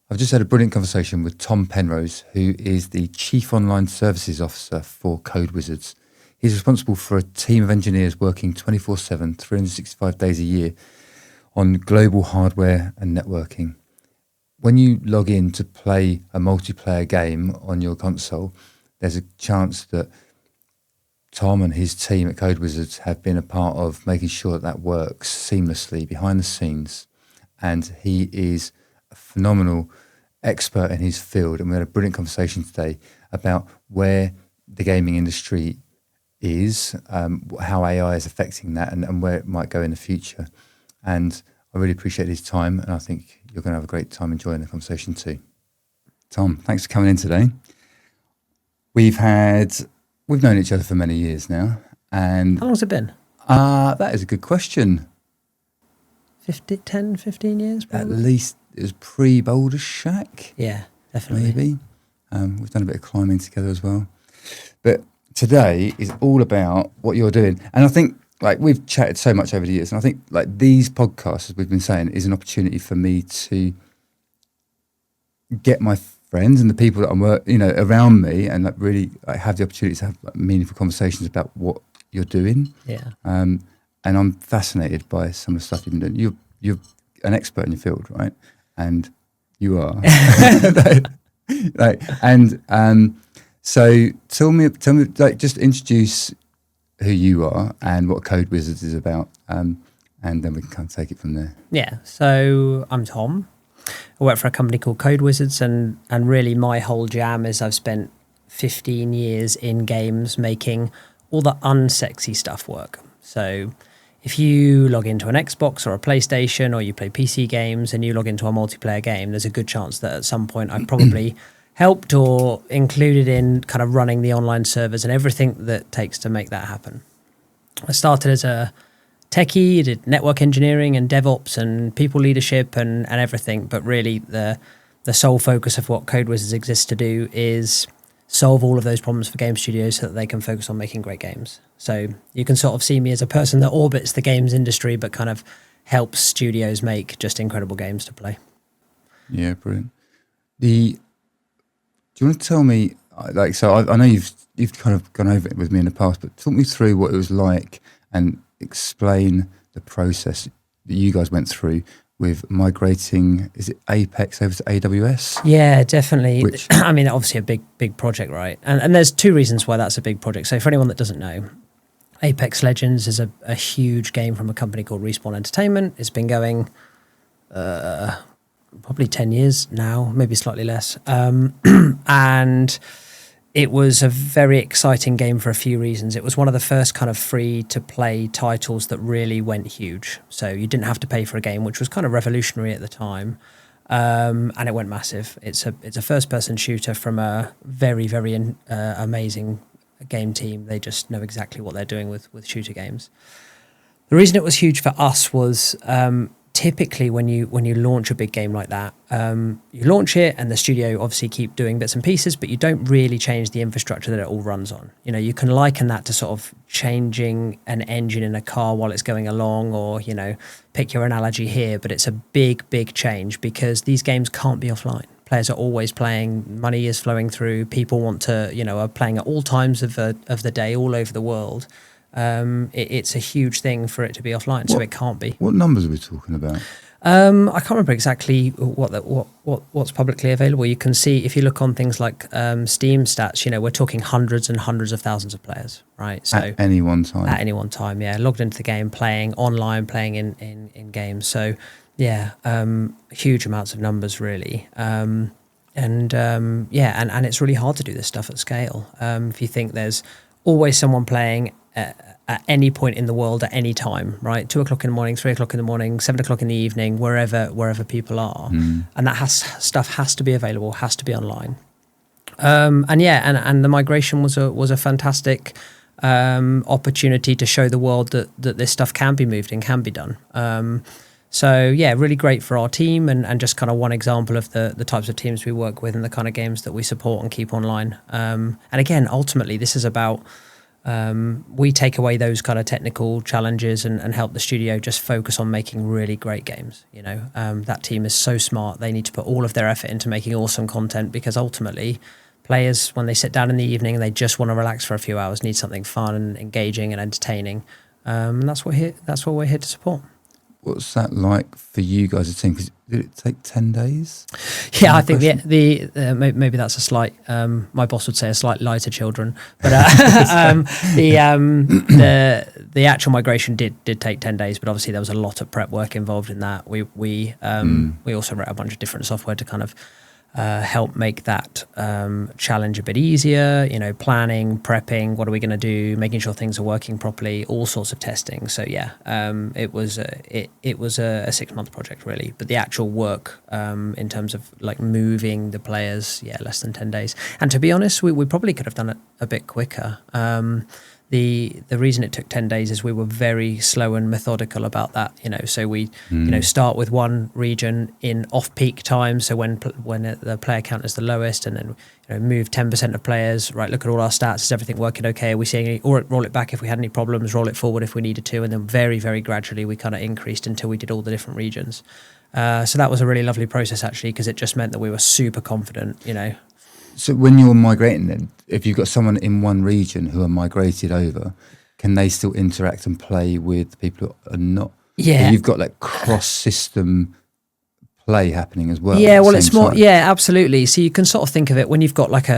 I've just had a brilliant conversation with Tom Penrose, who is the Chief Online Services Officer for Code Wizards. He's responsible for a team of engineers working 24/7, 365 days a year on global hardware and networking. When you log in to play a multiplayer game on your console, there's a chance that Tom and his team at Code Wizards have been a part of making sure that that works seamlessly behind the scenes. And he is a phenomenal expert in his field. And we had a brilliant conversation today about where the gaming industry is, how AI is affecting that, and where it might go in the future. And I really appreciate his time, and I think you're going to have a great time enjoying the conversation too. Tom, thanks for coming in today. We've known each other for many years now. And how long's it been? That is a good question. 10, 15 years probably? At least it was pre-Boulder Shack. Yeah, definitely. Maybe. We've done a bit of climbing together as well. But today is all about what you're doing. And I think, like, we've chatted so much over the years, and I think, like, these podcasts, as we've been saying, is an opportunity for me to get my friends and the people that I'm around me, and like really have the opportunity to have meaningful conversations about what you're doing. Yeah. And I'm fascinated by some of the stuff you've been doing. You're an expert in your field, right? And you are. So tell me, like, just introduce who you are and what Code Wizards is about, and then we can kind of take it from there. Yeah. So I'm Tom. I work for a company called Code Wizards, and really my whole jam is I've spent 15 years in games making all the unsexy stuff work. So if you log into an Xbox or a PlayStation, or you play PC games and you log into a multiplayer game, there's a good chance that at some point I've probably helped or included in kind of running the online servers and everything that takes to make that happen. I started as a techie, did network engineering and DevOps and people leadership and everything, but really the sole focus of what Code Wizards exists to do is solve all of those problems for game studios so that they can focus on making great games. So you can sort of see me as a person that orbits the games industry but kind of helps studios make just incredible games to play. Yeah, brilliant. Do you want to tell me, like, so I know you've kind of gone over it with me in the past, but talk me through what it was like and explain the process that you guys went through with migrating, is it Apex over to AWS? Yeah, definitely. I mean, obviously a big project, right? And there's two reasons why that's a big project. So for anyone that doesn't know, Apex Legends is a huge game from a company called Respawn Entertainment. It's been going probably 10 years now, maybe slightly less. And it was a very exciting game for a few reasons. It was one of the first kind of free-to-play titles that really went huge. So you didn't have to pay for a game, which was kind of revolutionary at the time, and it went massive. It's a first-person shooter from a very, very amazing game team. They just know exactly what they're doing with shooter games. The reason it was huge for us was typically when you launch a big game like that, you launch it and the studio obviously keep doing bits and pieces, but you don't really change the infrastructure that it all runs on. You know, you can liken that to sort of changing an engine in a car while it's going along, or, you know, pick your analogy here, but it's a big change because these games can't be offline. Players are always playing, money is flowing through, people want to, you know, are playing at all times of the day all over the world. It's a huge thing for it to be offline, so it can't be. What numbers are we talking about? I can't remember exactly what's publicly available. You can see if you look on things like Steam stats, you know, we're talking hundreds and hundreds of thousands of players, right? So at any one time. At any one time, yeah, logged into the game, playing online, playing in games. So yeah, huge amounts of numbers really. And it's really hard to do this stuff at scale. If you think there's always someone playing at any point in the world at any time, right? 2 o'clock in the morning, 3 o'clock in the morning, 7 o'clock in the evening, wherever people are. And that stuff has to be available, has to be online. And the migration was a fantastic opportunity to show the world that this stuff can be moved and can be done. So yeah, really great for our team, and just kind of one example of the types of teams we work with and the kind of games that we support and keep online. And again, ultimately, this is about we take away those kind of technical challenges and help the studio just focus on making really great games. That team is so smart. They need to put all of their effort into making awesome content, because ultimately players, when they sit down in the evening and they just want to relax for a few hours, need something fun and engaging and entertaining. And that's what we're here to support. What's that like for you guys as a team? 'Cause did it take 10 days? Yeah, I think the maybe that's a slight. My boss would say a slight lie to children, but the actual migration did take 10 days. But obviously there was a lot of prep work involved in that. We also wrote a bunch of different software to kind of help make that challenge a bit easier. Planning, prepping, what are we going to do, making sure things are working properly, all sorts of testing. So yeah, it was a 6-month project really, but the actual work in terms of like moving the players, less than 10 days. And to be honest, we probably could have done it a bit quicker. The reason it took 10 days is we were very slow and methodical about that. So we start with one region in off-peak time, so when the player count is the lowest, and then move 10% of players. Right, look at all our stats. Is everything working okay? Are we seeing any? Or roll it back if we had any problems. Roll it forward if we needed to, and then very, very gradually we kind of increased until we did all the different regions. So that was a really lovely process actually, because it just meant that we were super confident. So when you're migrating then, if you've got someone in one region who are migrated over, can they still interact and play with people who are not? Yeah. So you've got like cross-system play happening as well. Yeah, well, it's more, absolutely. So you can sort of think of it when you've got like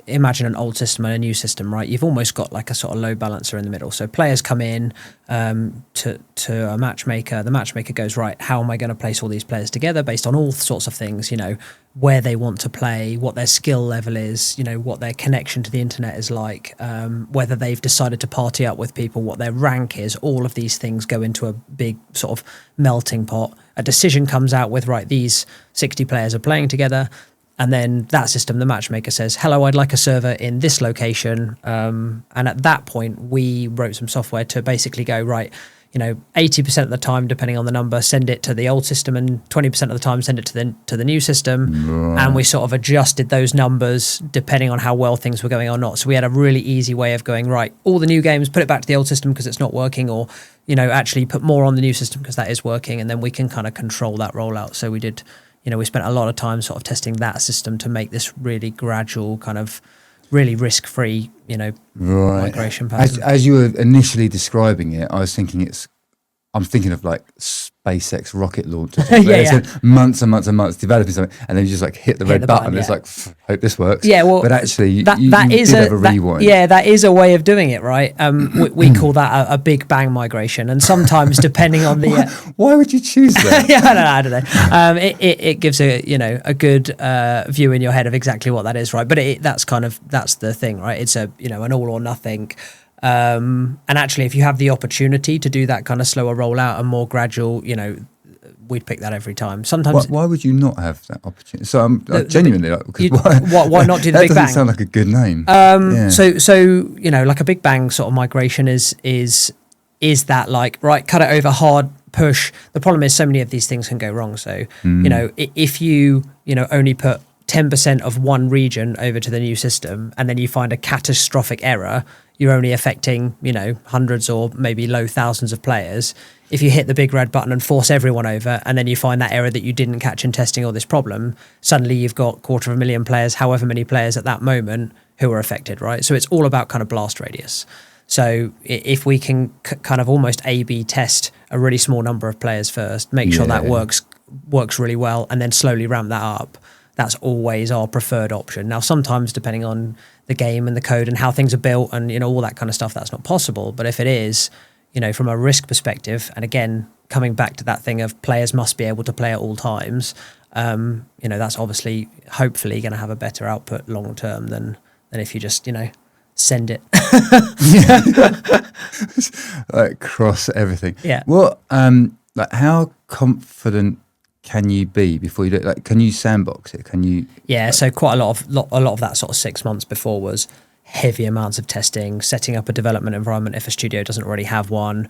imagine an old system and a new system, right? You've almost got like a sort of load balancer in the middle. So players come in to a matchmaker. The matchmaker goes, right, how am I going to place all these players together based on all sorts of things, where they want to play, what their skill level is, what their connection to the internet is like, whether they've decided to party up with people, what their rank is. All of these things go into a big sort of melting pot. A decision comes out with, right, these 60 players are playing together. And then that system, the matchmaker says, hello, I'd like a server in this location. And at that point, we wrote some software to basically go, right, 80% of the time, depending on the number, send it to the old system, and 20% of the time send it to the new system. Right. And we sort of adjusted those numbers depending on how well things were going or not. So we had a really easy way of going, right, all the new games, put it back to the old system because it's not working, or actually put more on the new system because that is working, and then we can kind of control that rollout. So we did, we spent a lot of time sort of testing that system to make this really gradual kind of really risk-free, migration pattern. As you were initially describing it, I'm thinking of like SpaceX rocket launchers. Months and months and months developing something, and then you just like hit the red button. It's like, hope this works. Yeah, well, but actually, you did have a rewind. That is a way of doing it, right? We call that a Big Bang migration, and sometimes depending on the why would you choose that? I don't know. It gives a good view in your head of exactly what that is, right? But that's the thing, right? It's an all or nothing. And actually, if you have the opportunity to do that kind of slower rollout and more gradual, we'd pick that every time. Sometimes, why would you not have that opportunity? So I'm genuinely like, why not do the Big Bang? That doesn't sound like a good name. So like a Big Bang sort of migration is that like, right, cut it over hard, push. The problem is so many of these things can go wrong. So if you only put 10% of one region over to the new system, and then you find a catastrophic error, you're only affecting, hundreds or maybe low thousands of players. If you hit the big red button and force everyone over, and then you find that error that you didn't catch in testing or this problem, suddenly you've got 250,000 players, however many players at that moment, who are affected, right? So it's all about kind of blast radius. So if we can kind of almost A/B test a really small number of players first, make sure that works really well, and then slowly ramp that up, that's always our preferred option. Now, sometimes depending on the game and the code and how things are built and, all that kind of stuff, that's not possible. But if it is, from a risk perspective, and again, coming back to that thing of players must be able to play at all times, that's obviously, hopefully going to have a better output long term than if you just, send it. Like cross everything. Yeah. What, like how confident can you be before you do it? Like, can you sandbox it? Can you? Yeah, so quite a lot of that sort of 6 months before was heavy amounts of testing, setting up a development environment if a studio doesn't already have one,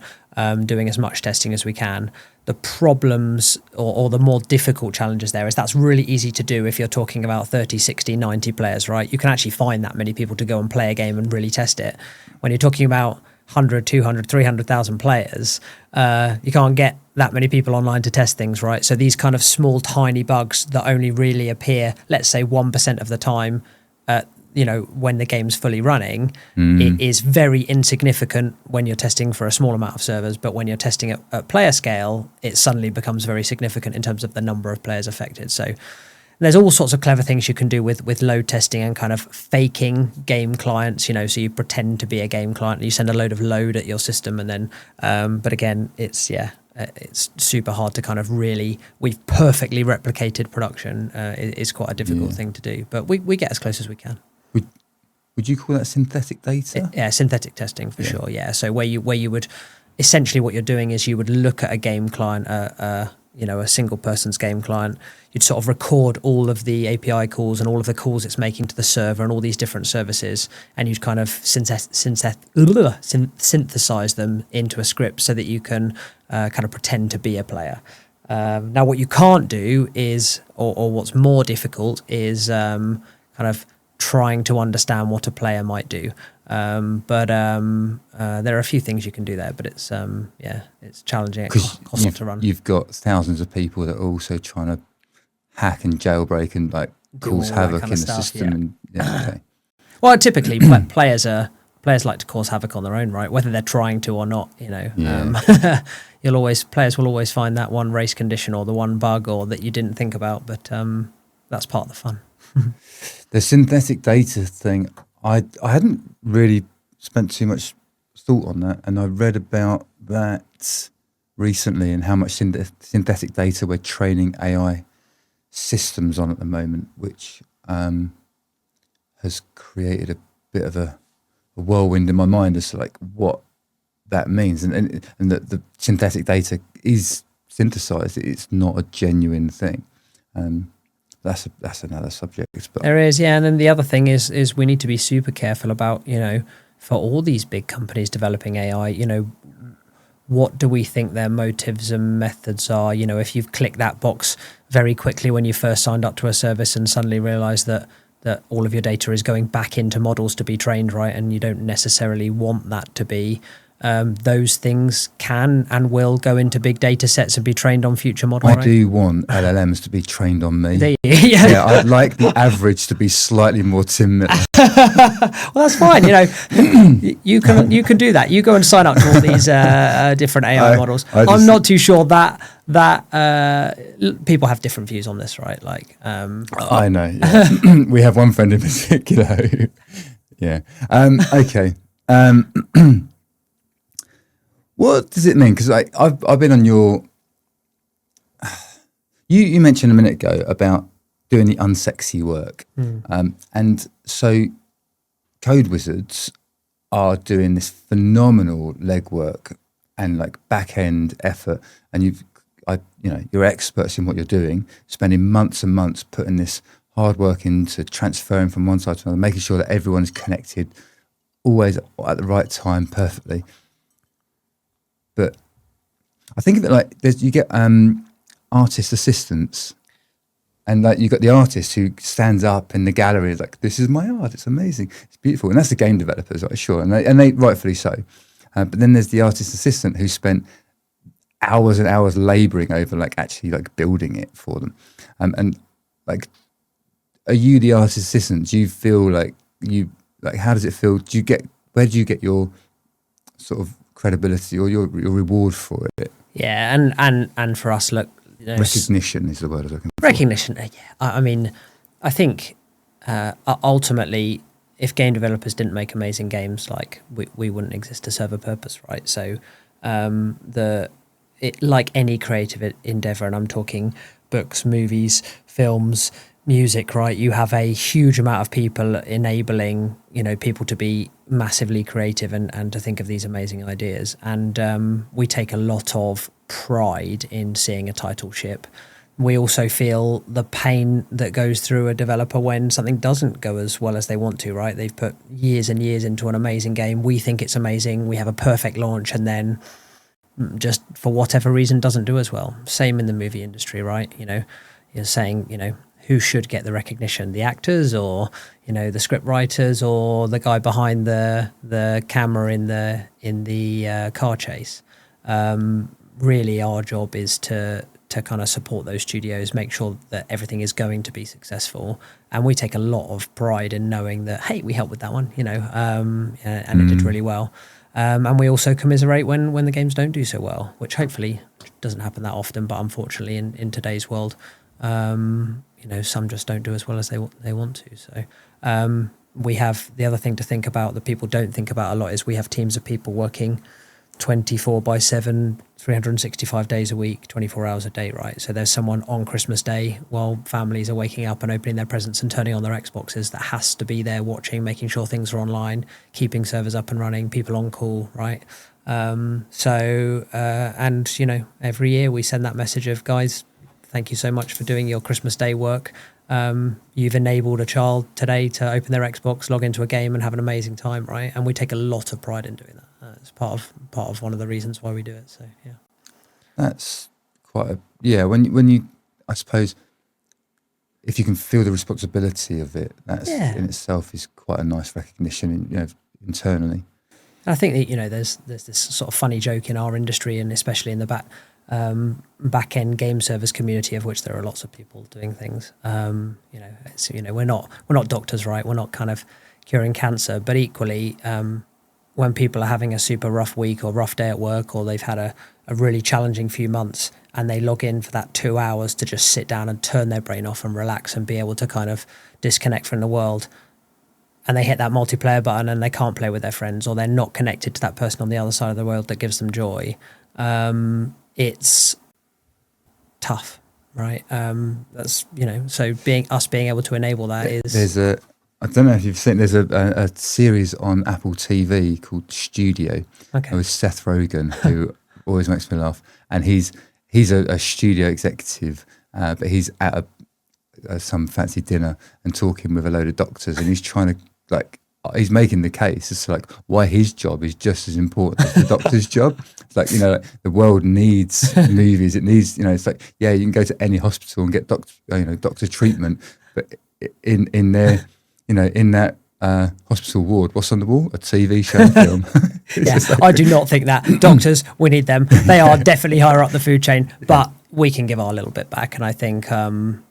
doing as much testing as we can. The problems or the more difficult challenges there is that's really easy to do if you're talking about 30, 60, 90 players, right? You can actually find that many people to go and play a game and really test it. When you're talking about 100, 200, 300,000 players, you can't get that many people online to test things, right? So these kind of small, tiny bugs that only really appear, let's say 1% of the time, when the game's fully running, it is very insignificant when you're testing for a small amount of servers, but when you're testing at player scale, it suddenly becomes very significant in terms of the number of players affected. So there's all sorts of clever things you can do with load testing and kind of faking game clients, so you pretend to be a game client and you send a load of load at your system, and then but again, it's super hard to kind of we've perfectly replicated production. Is quite a difficult thing to do, but we get as close as we can. Would you call that synthetic data? Yeah, synthetic testing for sure. Yeah, so where you would essentially, what you're doing is you would look at a game client, a single person's game client. You'd sort of record all of the API calls and all of the calls it's making to the server and all these different services, and you'd kind of synthesize them into a script so that you can kind of pretend to be a player. Now, what you can't do is, or what's more difficult is kind of trying to understand what a player might do. But there are a few things you can do there, but it's challenging. It costs to run. You've got thousands of people that are also trying to hack and jailbreak and cause havoc in the system. Yeah. Okay. Well, typically players like to cause havoc on their own, right? Whether they're trying to or not, players will always find that one race condition or the one bug or that you didn't think about, but that's part of the fun. The synthetic data thing, I hadn't really spent too much thought on that, and I read about that recently and how much synthetic data we're training AI systems on at the moment, which has created a bit of a whirlwind in my mind as to what that means, and that the synthetic data is synthesized. It's not a genuine thing. That's another subject. But there is, and then the other thing is we need to be super careful about, for all these big companies developing AI, what do we think their motives and methods are? If you've clicked that box very quickly when you first signed up to a service and suddenly realize that all of your data is going back into models to be trained, right, and you don't necessarily want that to be. Those things can and will go into big data sets and be trained on future models. I do want LLMs to be trained on me. Yeah, I'd like the average to be slightly more Tim Miller. Well, that's fine. You can do that. You go and sign up to all these different AI models. I'm not too sure that people have different views on this, right? I know. Yeah. We have one friend in particular who, okay. What does it mean? Because I've been on your. You mentioned a minute ago about doing the unsexy work, and so Code Wizards are doing this phenomenal legwork and back end effort, and you're experts in what you're doing, spending months and months putting this hard work into transferring from one side to another, making sure that everyone's connected, always at the right time, perfectly. But I think of it you get artist assistants, and you got the artist who stands up in the gallery this is my art, it's amazing, it's beautiful, and that's the game developers, sure, and they rightfully so. But then there's the artist assistant who spent hours and hours labouring over actually building it for them. Are you the artist assistant? Do you feel how does it feel? Where do you get your sort of credibility or your reward for it? Yeah, and for us, look, recognition is the word I was looking for. Recognition, yeah. I mean, I think ultimately, if game developers didn't make amazing games, we wouldn't exist to serve a purpose, right? So, like any creative endeavor, and I'm talking books, movies, films, music, right? You have a huge amount of people enabling, people to be massively creative and to think of these amazing ideas. And we take a lot of pride in seeing a title ship. we also feel the pain that goes through a developer when something doesn't go as well as they want to, right? They've put years and years into an amazing game. We think it's amazing. We have a perfect launch, and then just for whatever reason doesn't do as well. Same in the movie industry, right? You're saying, who should get the recognition, the actors or, the script writers or the guy behind the camera in the car chase. Really our job is to kind of support those studios, make sure that everything is going to be successful. And we take a lot of pride in knowing that, hey, we helped with that one, and it did really well. And we also commiserate when the games don't do so well, which hopefully doesn't happen that often, but unfortunately in today's world, some just don't do as well as they want to. So we have the other thing to think about that people don't think about a lot is we have teams of people working 24/7, 365 days a week, 24 hours a day, right? So there's someone on Christmas Day while families are waking up and opening their presents and turning on their Xboxes that has to be there watching, making sure things are online, keeping servers up and running, people on call, right? Every year we send that message of, guys, thank you so much for doing your Christmas Day work. You've enabled a child today to open their Xbox, log into a game and have an amazing time, right? And we take a lot of pride in doing that. It's part of one of the reasons why we do it. So yeah, that's quite when you I suppose if you can feel the responsibility of it, that's in itself is quite a nice recognition, internally. I think that there's this sort of funny joke in our industry, and especially in the back end game service community, of which there are lots of people doing things. We're not doctors, right? We're not kind of curing cancer, but equally, when people are having a super rough week or rough day at work, or they've had a really challenging few months, and they log in for that 2 hours to just sit down and turn their brain off and relax and be able to kind of disconnect from the world, and they hit that multiplayer button and they can't play with their friends, or they're not connected to that person on the other side of the world that gives them joy, it's tough, right? That's so being able to enable that is. I don't know if you've seen, there's a series on Apple TV called Studio with Seth Rogen, who always makes me laugh. And he's a studio executive, but he's at some fancy dinner and talking with a load of doctors, and he's trying to he's making the case as to why his job is just as important as the doctor's job. It's the world needs movies. It needs, it's you can go to any hospital and get doctor treatment, but in their in that hospital ward, what's on the wall? A TV show film. I do not think that. Doctors, we need them. They are definitely higher up the food chain, but we can give our little bit back. And I think, I'm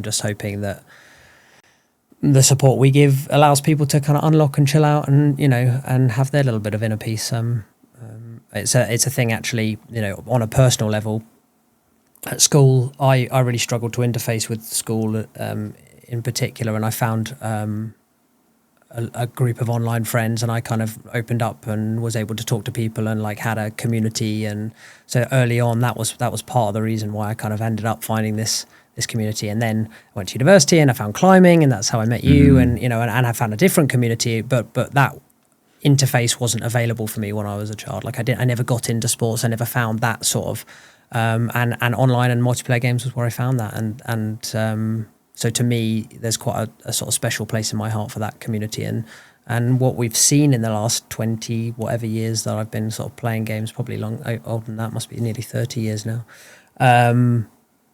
just hoping that the support we give allows people to kind of unlock and chill out and, and have their little bit of inner peace. It's a thing actually, on a personal level. At school, I really struggled to interface with school in particular, and I found a group of online friends, and I kind of opened up and was able to talk to people and had a community. And so early on, that was part of the reason why I kind of ended up finding this community. And then I went to university and I found climbing, and that's how I met you. And and I found a different community, but that interface wasn't available for me when I was a child. I never got into sports. I never found that sort of and online and multiplayer games was where I found that. And so to me, there's quite a sort of special place in my heart for that community. And what we've seen in the last 20 whatever years that I've been sort of playing games, probably older than that, must be nearly 30 years now,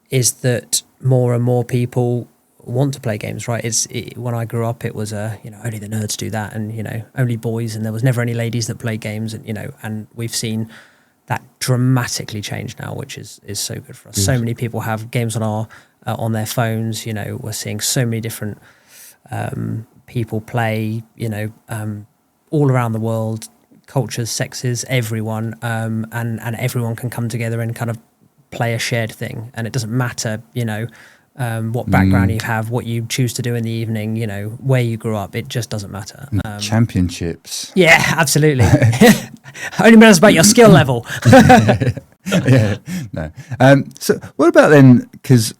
is that more and more people want to play games, right? When I grew up, it was only the nerds do that, and only boys, and there was never any ladies that played games, and and we've seen that dramatically change now, which is so good for us. So many people have games on their phones. We're seeing so many different people play, all around the world, cultures, sexes, everyone, and everyone can come together and kind of play a shared thing. And it doesn't matter, what background you have, what you choose to do in the evening, where you grew up, it just doesn't matter. Championships. Yeah, absolutely. Only matters about your skill level. No. So what about then, because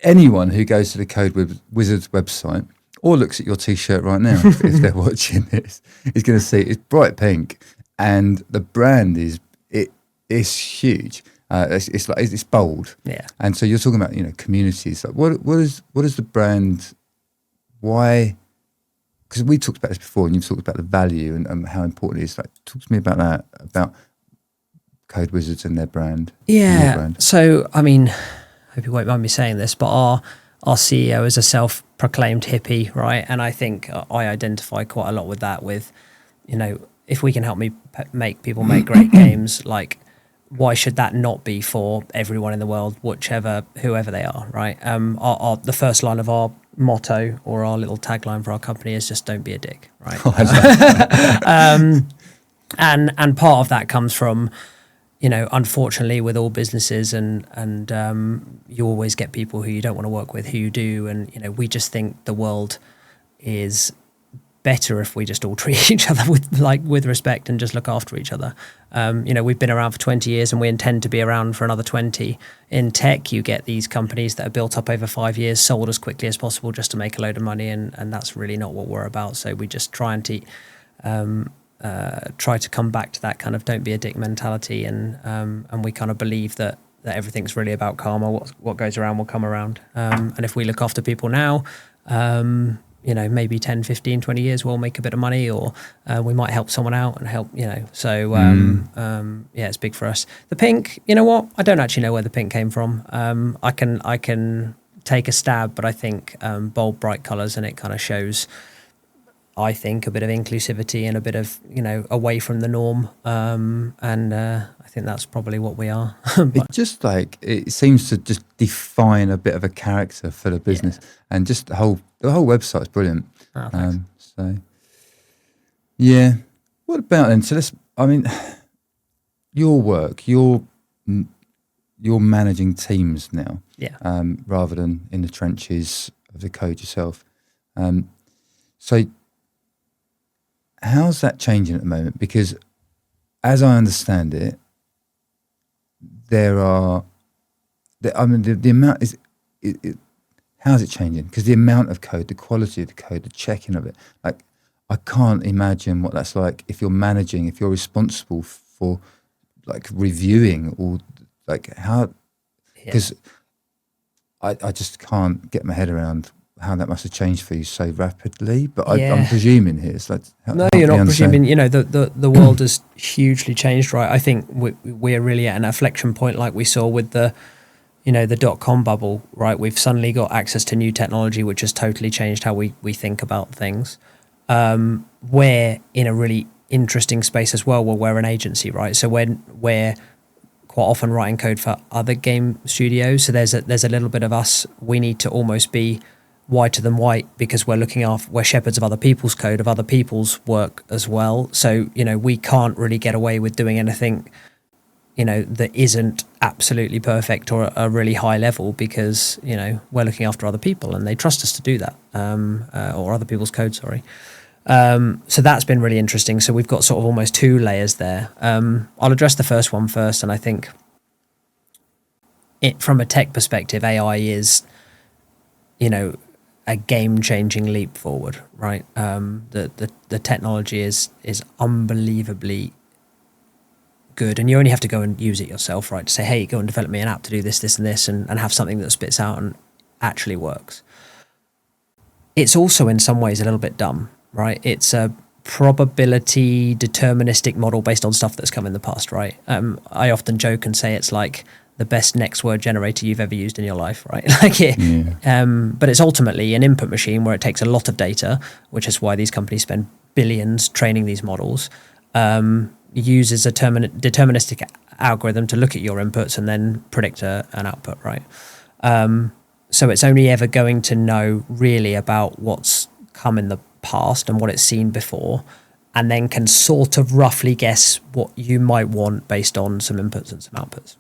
anyone who goes to the Code Wizards website or looks at your T-shirt right now, if they're watching this, is going to see it's bright pink, and the brand is huge. It's like it's bold. Yeah. And so you're talking about communities. Like what is the brand? Why? Because we talked about this before, and you've talked about the value and how important it is. Like, talk to me about that, about Code Wizards and their brand. Yeah. Brand. So, I mean, I hope you won't mind me saying this, but our CEO is a self-proclaimed hippie, right? And I think I identify quite a lot with that. With, if we can help make people make great games, like, why should that not be for everyone in the world, whoever they are, right? The first line of our motto, or our little tagline for our company, is just "Don't be a dick," right? And part of that comes from, unfortunately, with all businesses, and you always get people who you don't want to work with, who you do, and we just think the world is better if we just all treat each other with respect and just look after each other. We've been around for 20 years and we intend to be around for another 20. In tech, you get these companies that are built up over 5 years, sold as quickly as possible just to make a load of money, and that's really not what we're about. So we just try to come back to that kind of don't be a dick mentality, and we kind of believe that everything's really about karma. What goes around will come around. And if we look after people now, maybe 10, 15, 20 years we'll make a bit of money, or we might help someone out and help, So, it's big for us. The pink, you know what? I don't actually know where the pink came from. I can take a stab, but I think bold, bright colours, and it kind of shows, I think, a bit of inclusivity and a bit of, away from the norm. I think that's probably what we are. It seems to just define a bit of a character for the business, and just the whole website's brilliant. Oh, thanks. What about then? So your work, you're managing teams now, rather than in the trenches of the code yourself. So how's that changing at the moment? Because as I understand it, the amount is, how's it changing? Because the amount of code, the quality of the code, the checking of it, like, I can't imagine what that's like if you're managing, if you're responsible for like reviewing, or like how, because I just can't get my head around how that must have changed for you so rapidly. But I'm presuming here. It's like, no, you're not presuming. The world has hugely changed, right? I think we're really at an inflection point, like we saw with the .com bubble, right? We've suddenly got access to new technology, which has totally changed how we think about things. We're in a really interesting space as well, where we're an agency, right? So we're quite often writing code for other game studios. So there's a little bit of us. We need to almost be whiter than white, because we're shepherds of other people's code, of other people's work as well. So, we can't really get away with doing anything, that isn't absolutely perfect or a really high level, because, we're looking after other people and they trust us to do that, or other people's code, sorry. So that's been really interesting. So we've got sort of almost two layers there. I'll address the first one first. And I think from a tech perspective, AI is, a game-changing leap forward, right? The technology is unbelievably good, and you only have to go and use it yourself, right? To say, hey, go and develop me an app to do this, and this, and have something that spits out and actually works. It's also in some ways a little bit dumb, right? It's a probability deterministic model based on stuff that's come in the past, right? I often joke and say it's like the best next word generator you've ever used in your life, right? But it's ultimately an input machine where it takes a lot of data, which is why these companies spend billions training these models, uses a deterministic algorithm to look at your inputs and then predict an output, right? So it's only ever going to know really about what's come in the past and what it's seen before, and then can sort of roughly guess what you might want based on some inputs and some outputs.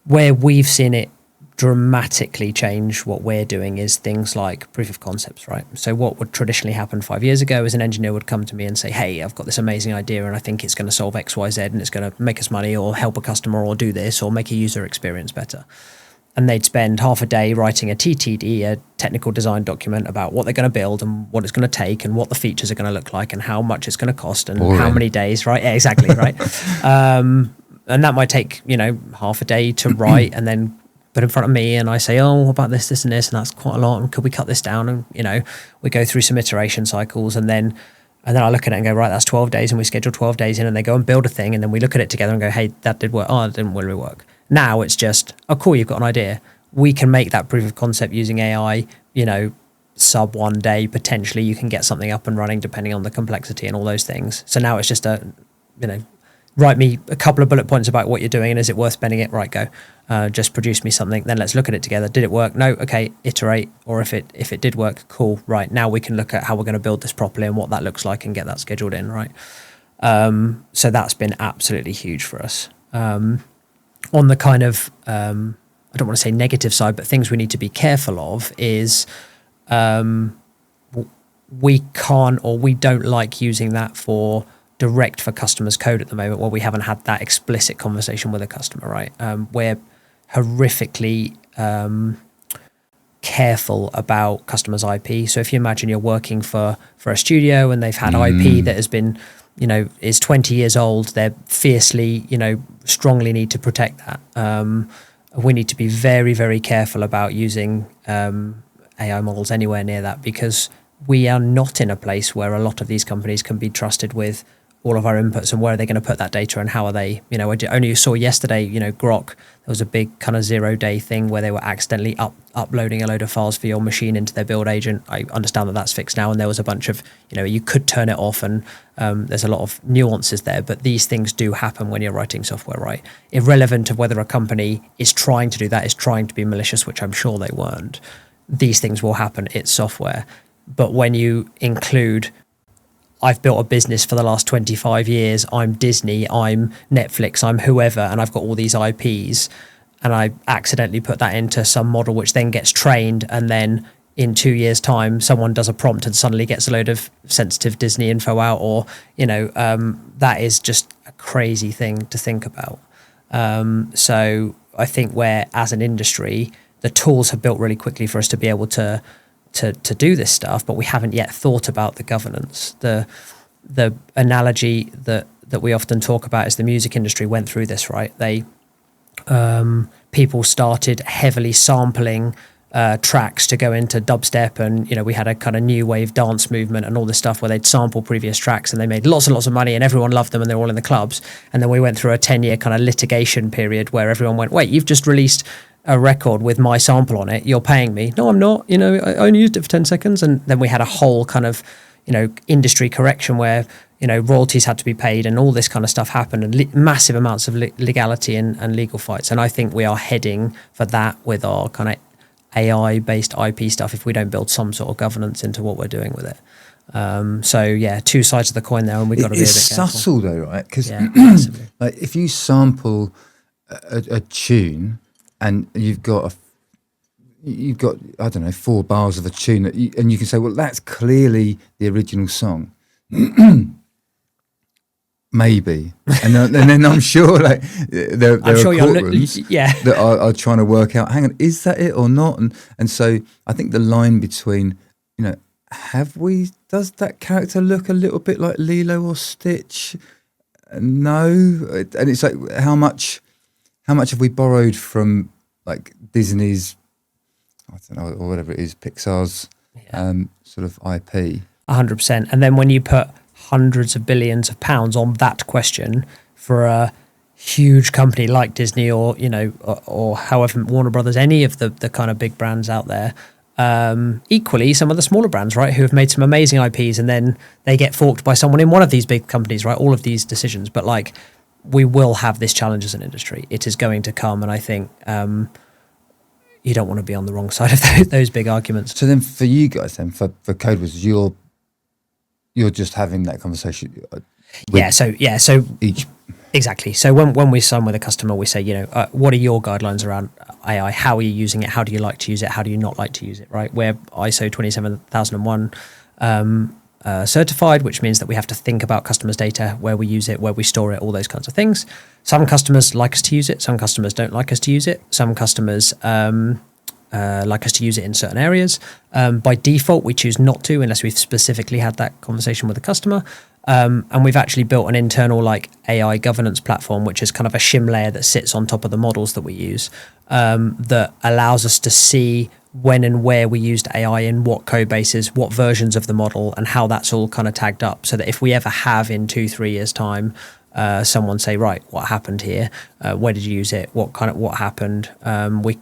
Where we've seen it dramatically change what we're doing is things like proof of concepts, right? So what would traditionally happen 5 years ago is an engineer would come to me and say, hey, I've got this amazing idea and I think it's going to solve X, Y, Z, and it's going to make us money or help a customer or do this or make a user experience better. And they'd spend half a day writing a TTD, a technical design document, about what they're going to build and what it's going to take and what the features are going to look like and how much it's going to cost and how many days, right? Yeah, exactly, right? and that might take, half a day to write and then put in front of me, and I say, oh, what about this and this, and that's quite a lot, and could we cut this down? And we go through some iteration cycles, and then I look at it and go, right, that's 12 days, and we schedule 12 days in, and they go and build a thing, and then we look at it together and go, hey, that did work. Oh, it didn't really work. Now it's just, oh, cool, you've got an idea. We can make that proof of concept using AI, sub 1 day, potentially you can get something up and running depending on the complexity and all those things. So now it's just write me a couple of bullet points about what you're doing, and is it worth spending it? Right, go. Just produce me something, then let's look at it together. Did it work? No. Okay, iterate. Or if it did work, cool. Right, now we can look at how we're going to build this properly and what that looks like and get that scheduled in, right? So that's been absolutely huge for us. On the kind of, I don't want to say negative side, but things we need to be careful of is we can't, or we don't like using that for direct for customers' code at the moment, where we haven't had that explicit conversation with a customer, right? We're horrifically careful about customers' IP. So if you imagine you're working for a studio and they've had IP that has been, is 20 years old, they're fiercely, strongly need to protect that. We need to be very, very careful about using AI models anywhere near that, because we are not in a place where a lot of these companies can be trusted with all of our inputs, and where are they going to put that data, and how are they, I only saw yesterday, Grok, there was a big kind of 0-day thing where they were accidentally uploading a load of files for your machine into their build agent. I understand that that's fixed now, and there was a bunch of, you could turn it off, and there's a lot of nuances there, but these things do happen when you're writing software, right? Irrelevant of whether a company is trying to do that, is trying to be malicious, which I'm sure they weren't. These things will happen, it's software. But when you include, I've built a business for the last 25 years, I'm Disney, I'm Netflix, I'm whoever, and I've got all these IPs, and I accidentally put that into some model which then gets trained, and then in 2 years' time, someone does a prompt and suddenly gets a load of sensitive Disney info out, or, that is just a crazy thing to think about. So I think where, as an industry, the tools have built really quickly for us to be able to do this stuff, but we haven't yet thought about the governance. The analogy that we often talk about is the music industry went through this, right? They people started heavily sampling tracks to go into dubstep, and we had a kind of new wave dance movement and all this stuff where they'd sample previous tracks, and they made lots and lots of money, and everyone loved them, and they're all in the clubs. And then we went through a 10-year kind of litigation period where everyone went, wait, you've just released a record with my sample on it, you're paying me. No, I'm not. I only used it for 10 seconds. And then we had a whole kind of, industry correction where, royalties had to be paid, and all this kind of stuff happened, and massive amounts of legality and legal fights. And I think we are heading for that with our kind of AI-based IP stuff if we don't build some sort of governance into what we're doing with it. So yeah, two sides of the coin there, and we've got to be a bit careful. It's subtle though, right? Because like if you sample a tune, and you've got I don't know, 4 bars of a tune and you can say, well, that's clearly the original song. Maybe, and then I'm sure like there are courtrooms that are trying to work out, hang on, is that it or not? And so I think the line between, does that character look a little bit like Lilo or Stitch? No, and it's like how much have we borrowed from like Disney's, I don't know, or whatever it is, Pixar's sort of IP? 100%. And then when you put hundreds of billions of pounds on that question for a huge company like Disney, or or however, Warner Brothers, any of the kind of big brands out there, equally some of the smaller brands, right, who have made some amazing IPs, and then they get forked by someone in one of these big companies, right? All of these decisions, but like, we will have this challenge as an industry. It is going to come, and I think you don't want to be on the wrong side of those big arguments. So then, for you guys, then for Code Wizards, you're just having that conversation. So each. Exactly. So when we sign with a customer, we say, what are your guidelines around AI? How are you using it? How do you like to use it? How do you not like to use it? Right? We're ISO 27001 certified, which means that we have to think about customers' data, where we use it, where we store it, all those kinds of things. Some customers like us to use it. Some customers don't like us to use it. Some customers like us to use it in certain areas. By default, we choose not to unless we've specifically had that conversation with the customer. And we've actually built an internal like AI governance platform, which is kind of a shim layer that sits on top of the models that we use, that allows us to see when and where we used AI in what code bases, what versions of the model, and how that's all kind of tagged up, so that if we ever have in 2-3 years time someone say, right, what happened here, where did you use it, what happened,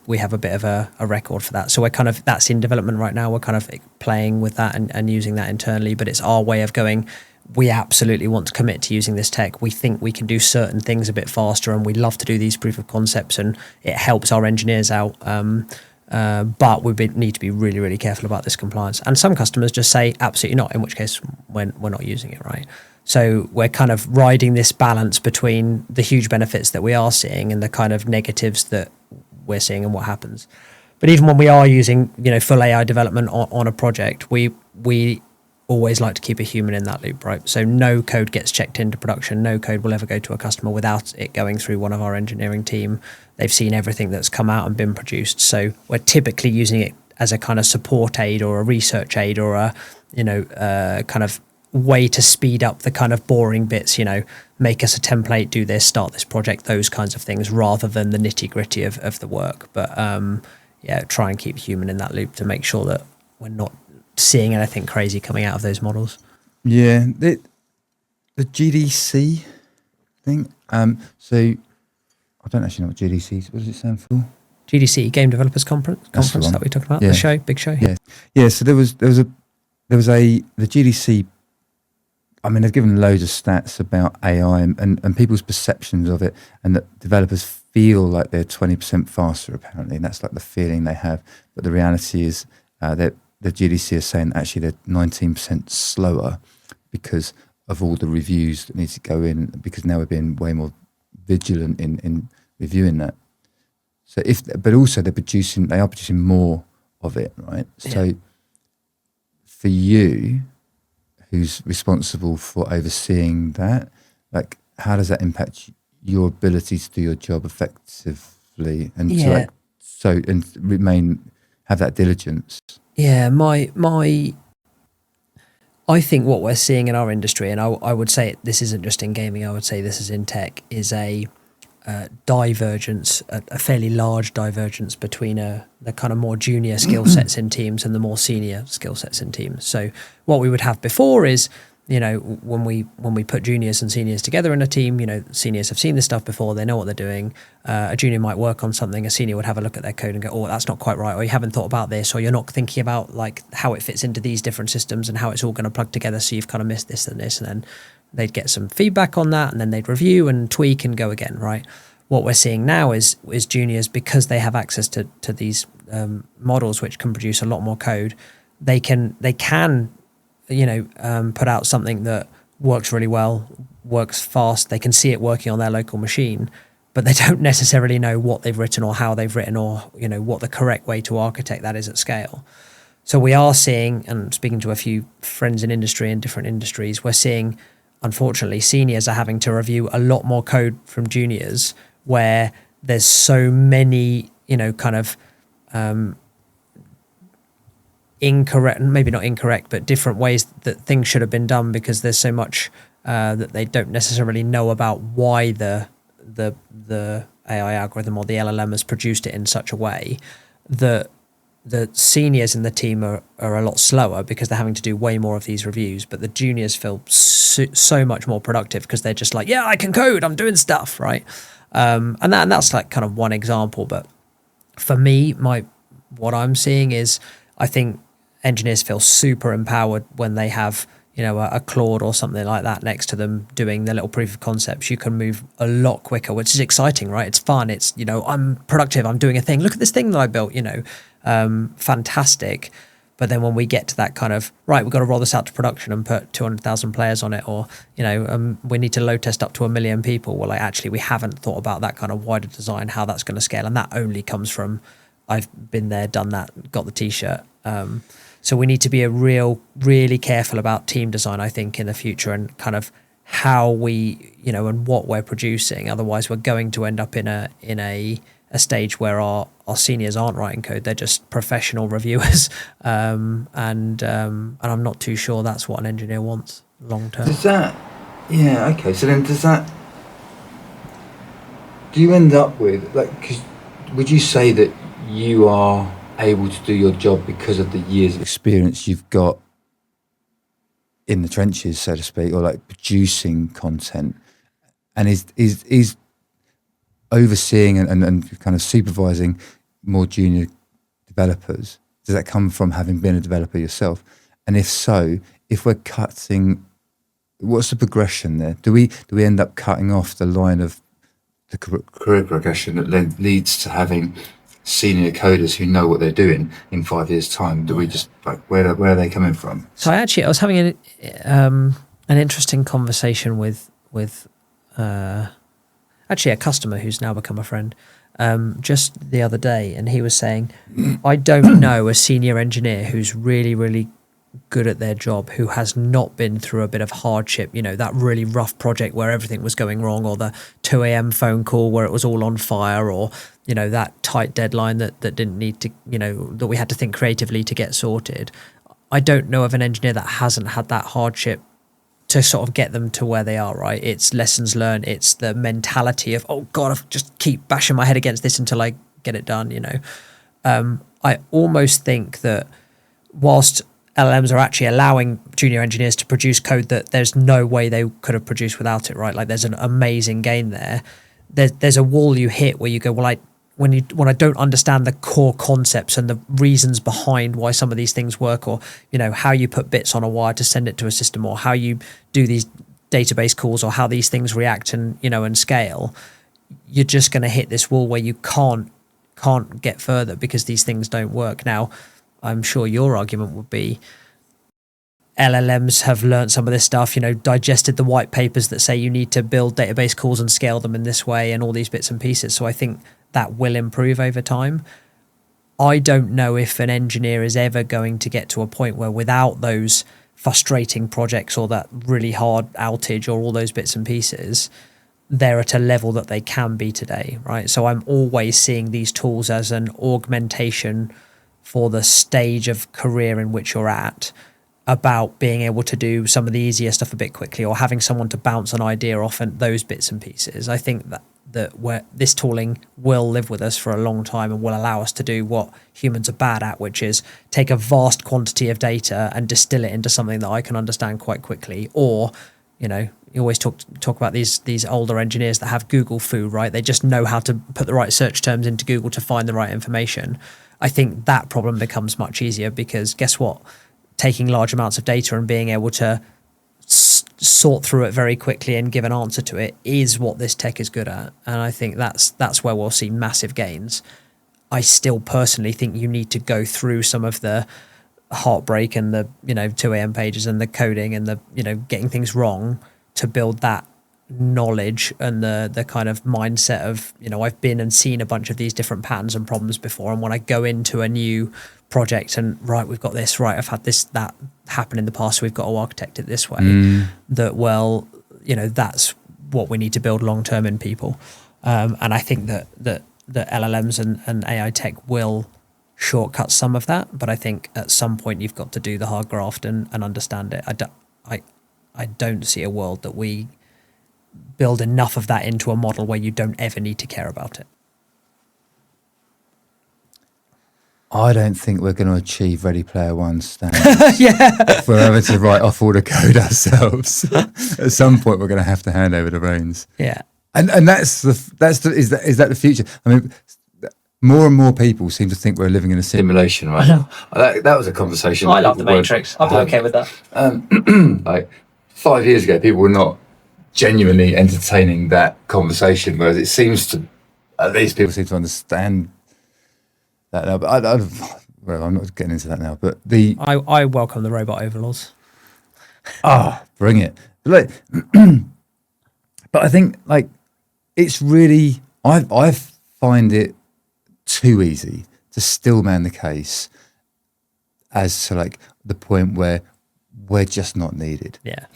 we have a bit of a record for that. So we're kind of, that's in development right now. We're kind of playing with that and using that internally, but it's our way of going, we absolutely want to commit to using this tech. We think we can do certain things a bit faster, and we love to do these proof of concepts, and it helps our engineers out. But need to be really, really careful about this compliance. And some customers just say absolutely not, in which case we're not using it, right? So we're kind of riding this balance between the huge benefits that we are seeing and the kind of negatives that we're seeing and what happens. But even when we are using, full AI development on a project, we always like to keep a human in that loop, right? So no code gets checked into production. No code will ever go to a customer without it going through one of our engineering team. They've seen everything that's come out and been produced. So we're typically using it as a kind of support aid or a research aid or a, kind of way to speed up the kind of boring bits, make us a template, do this, start this project, those kinds of things, rather than the nitty gritty of the work. But try and keep human in that loop to make sure that we're not seeing anything crazy coming out of those models. Yeah, the GDC thing. So I don't actually know what GDC is. What does it stand for? GDC, Game Developers Conference. That we're talking about. Yeah. The show, big show. Yeah. So there was the GDC. I mean, they've given loads of stats about AI and people's perceptions of it, and that developers feel like they're 20% faster, apparently, and that's like the feeling they have. But the reality is that the GDC is saying actually they're 19% slower because of all the reviews that need to go in, because now we're being way more vigilant in reviewing that. So but also they are producing more of it, right? Yeah. So for you, who's responsible for overseeing that, like, how does that impact your ability to do your job effectively and to have that diligence? Yeah, I think what we're seeing in our industry, and I would say this isn't just in gaming, I would say this is in tech, is a divergence, a fairly large divergence between the kind of more junior skill sets in teams and the more senior skill sets in teams. So what we would have before is, when we put juniors and seniors together in a team, seniors have seen this stuff before, they know what they're doing. A junior might work on something, a senior would have a look at their code and go, oh, that's not quite right, or you haven't thought about this, or you're not thinking about like how it fits into these different systems and how it's all going to plug together, so you've kind of missed this and this, and then they'd get some feedback on that, and then they'd review and tweak and go again, right? What we're seeing now is juniors, because they have access to these models which can produce a lot more code, they can put out something that works really well, works fast, they can see it working on their local machine, but they don't necessarily know what they've written or how they've written or what the correct way to architect that is at scale. So we are seeing, and speaking to a few friends in industry and different industries, we're seeing, unfortunately, seniors are having to review a lot more code from juniors, where there's so many, incorrect, maybe not incorrect, but different ways that things should have been done, because there's so much that they don't necessarily know about why the AI algorithm or the LLM has produced it in such a way that the seniors in the team are a lot slower because they're having to do way more of these reviews, but the juniors feel so much more productive because they're just like, yeah, I can code, I'm doing stuff, right? And that's like kind of one example. But for me, what I'm seeing is, I think engineers feel super empowered when they have, a Claude or something like that next to them doing their little proof of concepts. You can move a lot quicker, which is exciting, right? It's fun. It's, I'm productive. I'm doing a thing. Look at this thing that I built, fantastic. But then when we get to that kind of, right, we've got to roll this out to production and put 200,000 players on it, or, we need to load test up to 1 million people. Well, actually, we haven't thought about that kind of wider design, how that's going to scale. And that only comes from, I've been there, done that, got the T-shirt. So we need to be really careful about team design, I think, in the future, and kind of how we, and what we're producing. Otherwise, we're going to end up in a stage where our seniors aren't writing code; they're just professional reviewers, and I'm not too sure that's what an engineer wants. long term. Does that? Yeah. Okay. So then, do you end up with would you say that you are able to do your job because of the years of experience you've got in the trenches, so to speak, or like producing content, and is overseeing and kind of supervising more junior developers? Does that come from having been a developer yourself? And if so, if we're cutting, what's the progression there? Do we end up cutting off the line of the career progression that leads to having senior coders who know what they're doing in 5 years' time? Do we just where are they coming from? So I was having an interesting conversation with actually a customer who's now become a friend just the other day, and he was saying, I don't know a senior engineer who's really, really good at their job who has not been through a bit of hardship, that really rough project where everything was going wrong, or the 2 a.m. phone call where it was all on fire, or that tight deadline that didn't need to, that we had to think creatively to get sorted. I don't know of an engineer that hasn't had that hardship to sort of get them to where they are, right? It's lessons learned. It's the mentality of, oh God, I just keep bashing my head against this until I get it done, I almost think that whilst LLMs are actually allowing junior engineers to produce code that there's no way they could have produced without it, right? Like there's an amazing gain there. There's a wall you hit where you go, well, when I don't understand the core concepts and the reasons behind why some of these things work, or how you put bits on a wire to send it to a system, or how you do these database calls, or how these things react and scale, you're just going to hit this wall where you can't get further because these things don't work. Now, I'm sure your argument would be LLMs have learned some of this stuff, digested the white papers that say you need to build database calls and scale them in this way and all these bits and pieces. So I think that will improve over time. I don't know if an engineer is ever going to get to a point where without those frustrating projects or that really hard outage or all those bits and pieces, they're at a level that they can be today, right? So I'm always seeing these tools as an augmentation for the stage of career in which you're at, about being able to do some of the easier stuff a bit quickly, or having someone to bounce an idea off and those bits and pieces. I think that where this tooling will live with us for a long time and will allow us to do what humans are bad at, which is take a vast quantity of data and distill it into something that I can understand quite quickly. Or, you always talk about these older engineers that have Google foo, right? They just know how to put the right search terms into Google to find the right information. I think that problem becomes much easier because guess what? Taking large amounts of data and being able to sort through it very quickly and give an answer to it is what this tech is good at. And I think that's where we'll see massive gains. I still personally think you need to go through some of the heartbreak and the 2 a.m. pages and the coding and the getting things wrong to build that knowledge and the kind of mindset of I've been and seen a bunch of these different patterns and problems before, and when I go into a new project and we've got this, I've had that happen in the past, so we've got to architect it this way, that's what we need to build long term in people. And I think that LLMs and AI tech will shortcut some of that, but I think at some point you've got to do the hard graft and understand it. I don't see a world that we build enough of that into a model where you don't ever need to care about it. I don't think we're going to achieve Ready Player One standards. If we're ever to write off all the code ourselves. At some point, we're going to have to hand over the reins. Yeah, and is that the future? I mean, more and more people seem to think we're living in a simulation right now. That was a conversation. I love the Matrix. I'd be okay with that. Like 5 years ago, people were not genuinely entertaining that conversation, whereas it seems to, at least people seem to understand that now. But I'm not getting into that now. But I welcome the robot overlords. Bring it. But I think it's really I find it too easy to still man the case as to the point where we're just not needed. Yeah.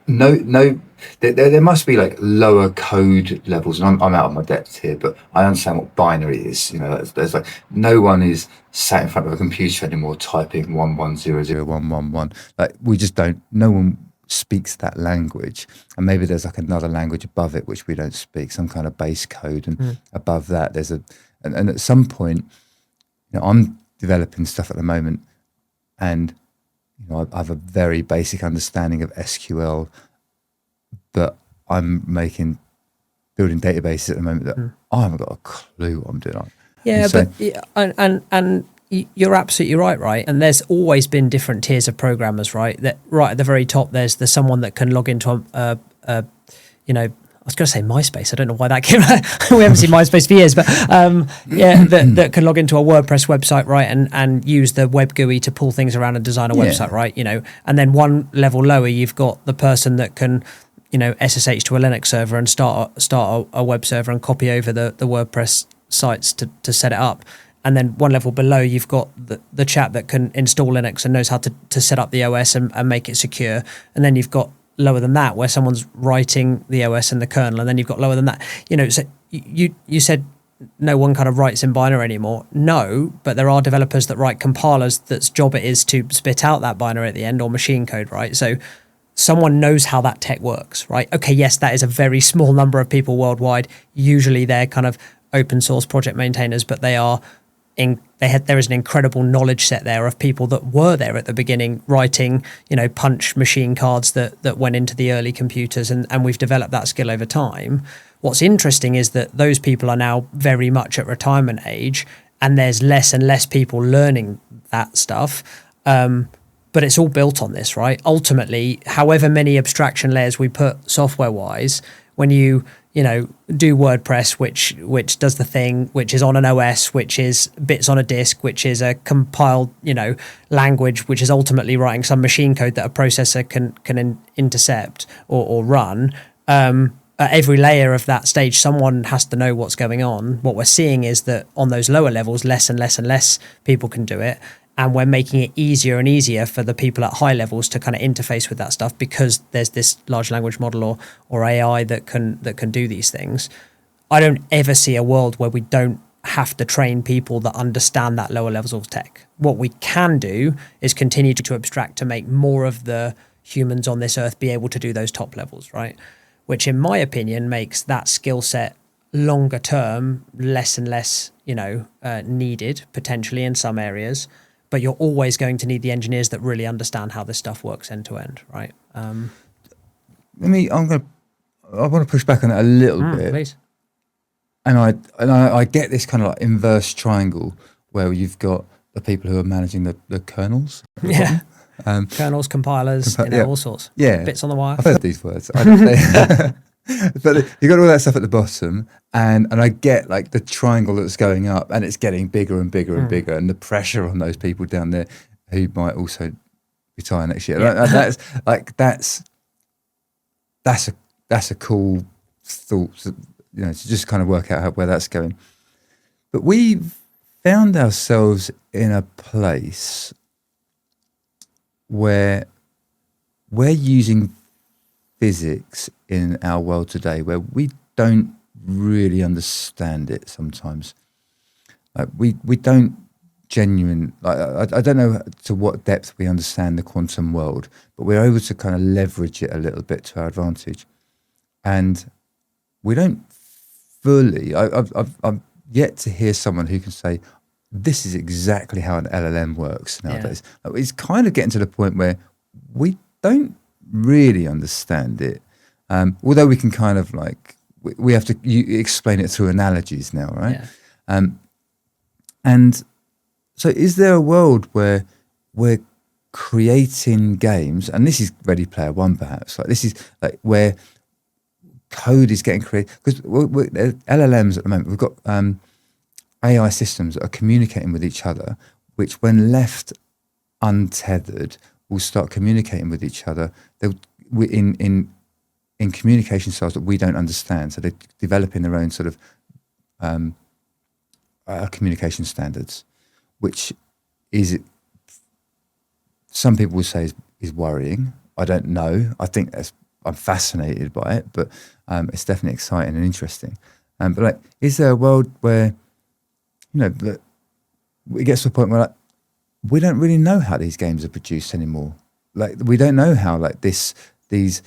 No. There must be lower code levels, and I'm out of my depth here, but I understand what binary is. There's no one is sat in front of a computer anymore typing 11001111. We just don't. No one speaks that language, and maybe there's like another language above it which we don't speak, some kind of base code, and above that there's and at some point, I'm developing stuff at the moment, and I have a very basic understanding of SQL, but I'm building databases at the moment that I haven't got a clue what I'm doing. Yeah, and you're absolutely right. And there's always been different tiers of programmers, right? That right at the very top, there's someone that can log into I was going to say MySpace. I don't know why that came out. We haven't seen MySpace for years, but that can log into a WordPress website, right, and use the web GUI to pull things around and design a website, right? And then one level lower, you've got the person that can, SSH to a Linux server and start a web server and copy over the WordPress sites to set it up. And then one level below, you've got the chap that can install Linux and knows how to set up the OS and make it secure. And then you've got lower than that, where someone's writing the OS and the kernel. And then you've got lower than that. So you said no one kind of writes in binary anymore. No, but there are developers that write compilers that's job it is to spit out that binary at the end, or machine code, right? So someone knows how that tech works, right? Okay, yes, that is a very small number of people worldwide. Usually they're kind of open source project maintainers, but there is an incredible knowledge set there of people that were there at the beginning writing, punch machine cards that went into the early computers, and we've developed that skill over time. What's interesting is that those people are now very much at retirement age, and there's less and less people learning that stuff. But it's all built on this, right? Ultimately, however many abstraction layers we put software-wise, when you do WordPress, which does the thing, which is on an OS, which is bits on a disk, which is a compiled, language, which is ultimately writing some machine code that a processor can intercept or run. At every layer of that stage, someone has to know what's going on. What we're seeing is that on those lower levels, less and less and less people can do it. And we're making it easier and easier for the people at high levels to kind of interface with that stuff, because there's this large language model or AI that can do these things. I don't ever see a world where we don't have to train people that understand that lower levels of tech. What we can do is continue to abstract to make more of the humans on this earth be able to do those top levels, right? Which, in my opinion, makes that skill set longer term less and less, needed potentially in some areas. But you're always going to need the engineers that really understand how this stuff works end to end, right? I want to push back on that a little bit, please. And I get this kind of like inverse triangle where you've got the people who are managing the kernels, Kernels, compilers, all sorts, bits on the wire. I've heard these words. But you got all that stuff at the bottom, and I get like the triangle that's going up, and it's getting bigger and bigger and bigger, and the pressure on those people down there who might also retire next year. Yeah. That's a cool thought, to just kind of work out where that's going. But we've found ourselves in a place where we're using physics in our world today where we don't really understand it sometimes. We don't I don't know to what depth we understand the quantum world, but we're able to kind of leverage it a little bit to our advantage. And we don't fully, I've yet to hear someone who can say, this is exactly how an LLM works nowadays. Yeah. It's kind of getting to the point where we don't really understand it. Although we can kind of we have to explain it through analogies now, right? Yeah. And so is there a world where we're creating games, and this is Ready Player One perhaps, this is where code is getting created, because LLMs at the moment, we've got AI systems that are communicating with each other, which when left untethered will start communicating with each other in communication styles that we don't understand. So they're developing their own sort of communication standards, which is, some people would say is worrying. I don't know. I think I'm fascinated by it, but it's definitely exciting and interesting. But is there a world where, that it gets to a point where we don't really know how these games are produced anymore? We don't know how this these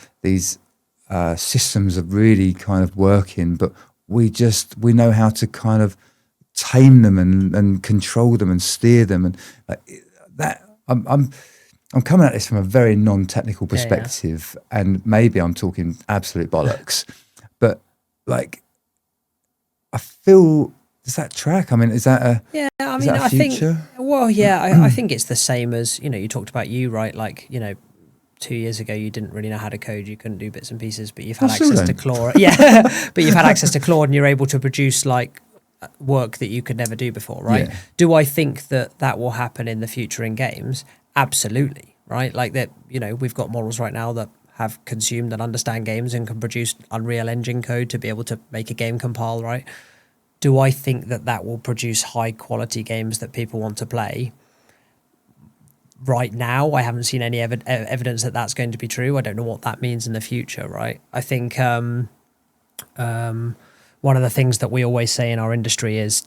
systems are really kind of working, but we know how to kind of tame them and control them and steer them, and that I'm coming at this from a very non-technical perspective, and maybe I'm talking absolute bollocks, but like I feel, does that track? I mean, is that a I future? think, well, I think it's the same as, you talked about right? Like, 2 years ago, you didn't really know how to code. You couldn't do bits and pieces, but you've had access to Claude. Yeah, but you've had access to Claude, and you're able to produce like work that you could never do before, right? Yeah. Do I think that will happen in the future in games? Absolutely, right? Like that, we've got models right now that have consumed and understand games and can produce Unreal Engine code to be able to make a game compile, right? Do I think that will produce high quality games that people want to play? Right now, I haven't seen any evidence that that's going to be true. I don't know what that means in the future, right? I think one of the things that we always say in our industry is,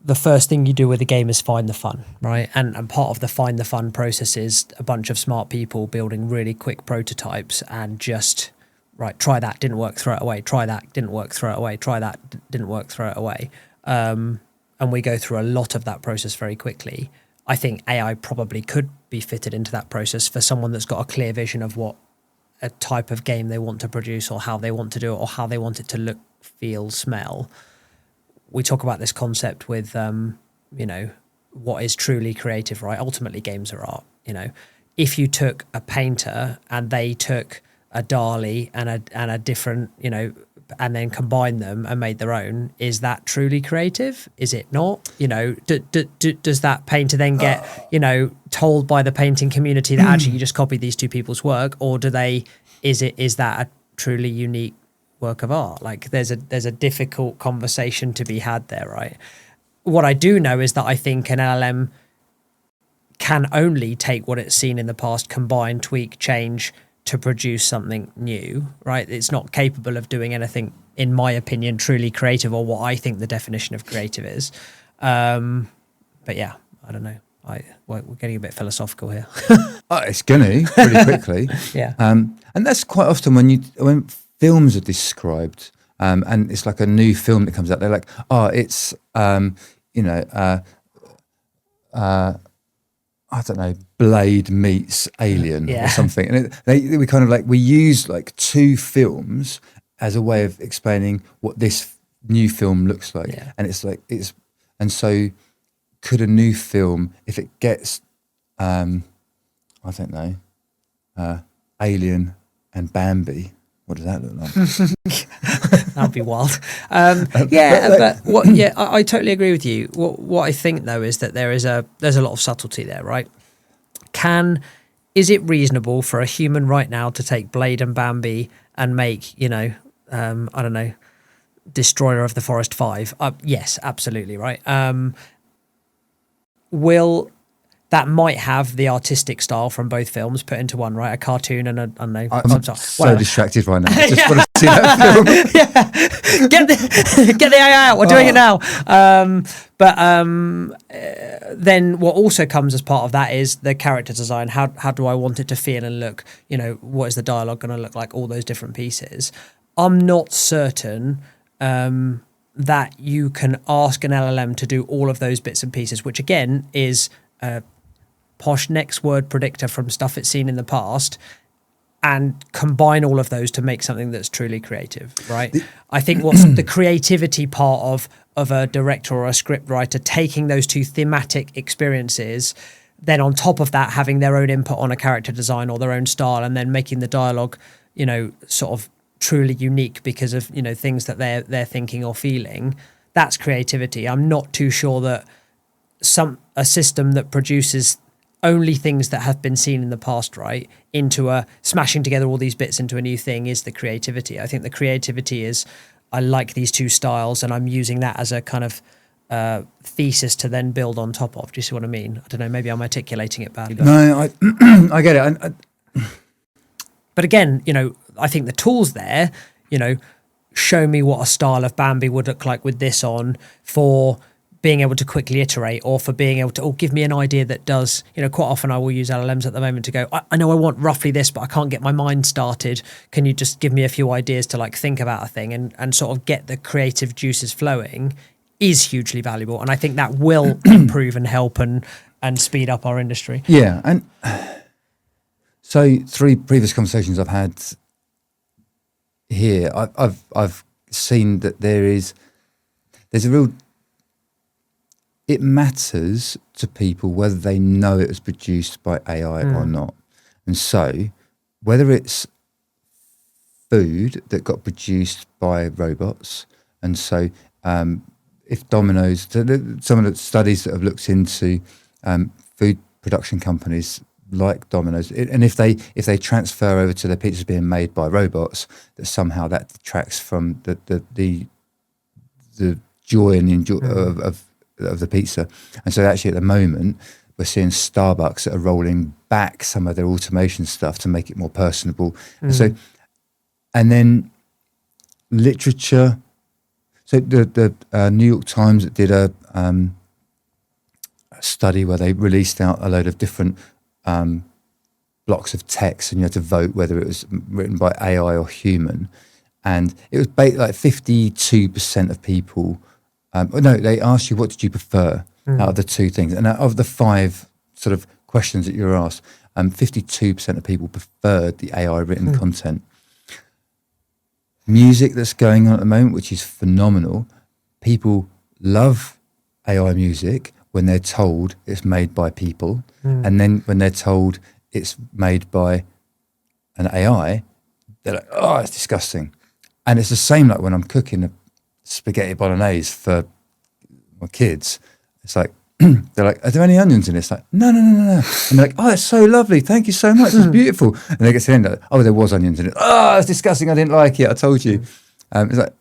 the first thing you do with a game is find the fun, right? And part of the find the fun process is a bunch of smart people building really quick prototypes and just, right, try that, didn't work, throw it away, try that, didn't work, throw it away, try that, didn't work, throw it away. And we go through a lot of that process very quickly. I think AI probably could be fitted into that process for someone that's got a clear vision of what a type of game they want to produce or how they want to do it or how they want it to look, feel, smell. We talk about this concept with, what is truly creative, right? Ultimately, games are art. If you took a painter and they took a Dali and a different, and then combined them and made their own, is that truly creative? Is it not? Does that painter then get, told by the painting community that actually you just copied these two people's work, or is that a truly unique work of art? Like there's a difficult conversation to be had there, right? What I do know is that I think an LLM can only take what it's seen in the past, combine, tweak, change to produce something new, right? It's not capable of doing anything, in my opinion, truly creative, or what I think the definition of creative is. But yeah, I don't know. We're getting a bit philosophical here. It's gonna pretty quickly. Yeah. And that's quite often when films are described, and it's like a new film that comes out, they're like, it's I don't know, Blade meets Alien or something. And we use like two films as a way of explaining what this new film looks like. Yeah. And and so could a new film, if it gets, I don't know, Alien and Bambi, what does that look like? That'd be wild. I totally agree with you. What I think though is that there's a lot of subtlety there, right? Is it reasonable for a human right now to take Blade and Bambi and make, I don't know, Destroyer of the Forest 5? Yes, absolutely, right. That might have the artistic style from both films put into one, right? A cartoon and I'm so distracted right now. I just want to see that film. Get the AI out. We're doing it now. Then what also comes as part of that is the character design. How do I want it to feel and look? What is the dialogue going to look like? All those different pieces. I'm not certain that you can ask an LLM to do all of those bits and pieces, which again is posh next word predictor from stuff it's seen in the past, and combine all of those to make something that's truly creative, right? I think what's the creativity part of a director or a script writer taking those two thematic experiences, then on top of that having their own input on a character design or their own style, and then making the dialogue, sort of truly unique because of, things that they're thinking or feeling. That's creativity. I'm not too sure that a system that produces only things that have been seen in the past, right, into a smashing together all these bits into a new thing is the creativity. I think the creativity is, I like these two styles and I'm using that as a kind of thesis to then build on top of. Do you see what I mean? I don't know, maybe I'm articulating it badly. No, I get it. But again, I think the tools there, show me what a style of Bambi would look like with this on, for being able to quickly iterate, or for being able to, or give me an idea that does, quite often I will use LLMs at the moment to go, I know I want roughly this, but I can't get my mind started. Can you just give me a few ideas to like think about a thing and sort of get the creative juices flowing is hugely valuable. And I think that will improve and help and speed up our industry. Yeah. And so 3 previous conversations I've had here, I've seen that there's a real, it matters to people whether they know it was produced by AI or not. And so whether it's food that got produced by robots, and so if Domino's, some of the studies that have looked into food production companies like Domino's, and if they transfer over to their pizzas being made by robots, that somehow that detracts from the joy and of the pizza. And so actually at the moment we're seeing Starbucks that are rolling back some of their automation stuff to make it more personable. And then literature. So the New York Times did a study where they released out a load of different blocks of text, and you had to vote whether it was written by AI or human. And it was like 52% of people. They asked you, what did you prefer out of the 2 things? And out of the 5 sort of questions that you were asked, 52% of people preferred the AI written content. Music that's going on at the moment, which is phenomenal. People love AI music when they're told it's made by people. And then when they're told it's made by an AI, they're like, oh, it's disgusting. And it's the same like when I'm cooking a spaghetti bolognese for my kids. It's like, they're like, are there any onions in this? Like, no. And they're like, oh, it's so lovely. Thank you so much. It's beautiful. And they get to the end, like, oh, there was onions in it. Oh, it's disgusting. I didn't like it. I told you. It's like,